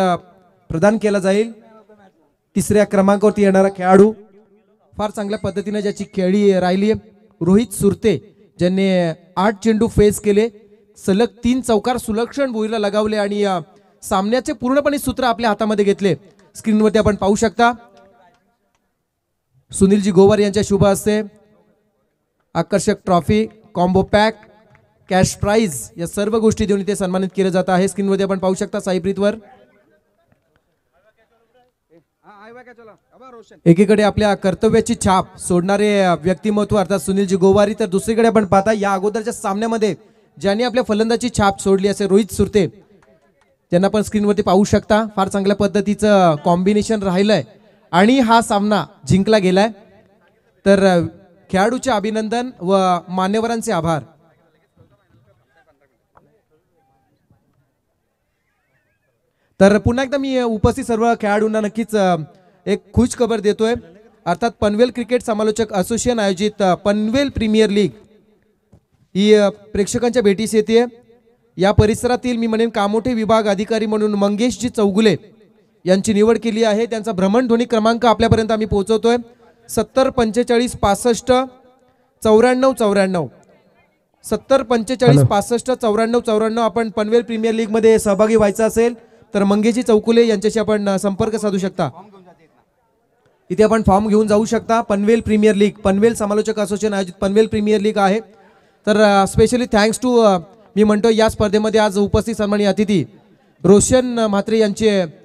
A: प्रदान केला जाईल. तिसऱ्या क्रमांकावरती येणारा खेळाडू फार चांगल्या पद्धतीने ज्याची खेळी राहिली रोहित सुरते, ज्यांनी 8 चेंडू फेस केले, सलग 3 चौकार सुलक्षण भुईला लगावले आणि सामन्याचे पूर्णपणे सूत्र आपल्या हातामध्ये घेतले. स्क्रीनवरती आपण पाहू शकता सुनीलजी गोवार यांच्या शुभ हस्ते आकर्षक trophy, combo pack, cash prize या सर्व गोष्टी देऊन इथे सन्मानित केले जात आहे. स्क्रीनवरती आपण पाहू शकता साईप्रीतवर एकीकडे आपल्या कर्तव्याची छाप सोडणारे व्यक्तिमत्व अर्थात सुनीलजी गोवारी, तर दुसरीकडे आपण पाहता या अगोदरच्या सामन्यामध्ये ज्यांनी आपल्या फलंदाची छाप सोडली असे रोहित सुरते, ज्यांना आपण स्क्रीनवरती पाहू शकता. फार चांगल्या पद्धतीचं कॉम्बिनेशन राहिलंय आणि हा सामना जिंकला गेलाय. तर खेळाडूचे अभिनंदन व मान्यवरांचे आभार. तर पुन्हा एकदा मी उपस्थित सर्व खेळाडूंना नक्कीच एक खुश खबर देतोय. अर्थात पनवेल क्रिकेट समालोचक असोसिएशन आयोजित पनवेल प्रीमियर लीग ही प्रेक्षकांच्या भेटीस येते. या परिसरातील मी म्हणेन कामोठे विभाग अधिकारी म्हणून मंगेशजी चौगुले यांची निवड केली आहे. त्यांचा भ्रमणध्वनी क्रमांक आपल्यापर्यंत आम्ही पोहोचवतोय 70 45 65 94 94 70 45 65 94 94. आपण पनवेल प्रीमियर लीग मध्ये सहभागी व्हायचं असेल तर मंगेशजी चौगुले यांच्याशी आपण संपर्क साधू शकता. इथे आपण फॉर्म घेऊन जाऊ शकता. पनवेल प्रीमियर लीग, पनवेल समालोचक असोसिएशन आयोजित पनवेल प्रीमियर लीग आहे. तर स्पेशली थँक्स टू मी म्हणतो या स्पर्धेमध्ये आज उपस्थित सन्माननीय अतिथी रोशन म्हात्रे यांचे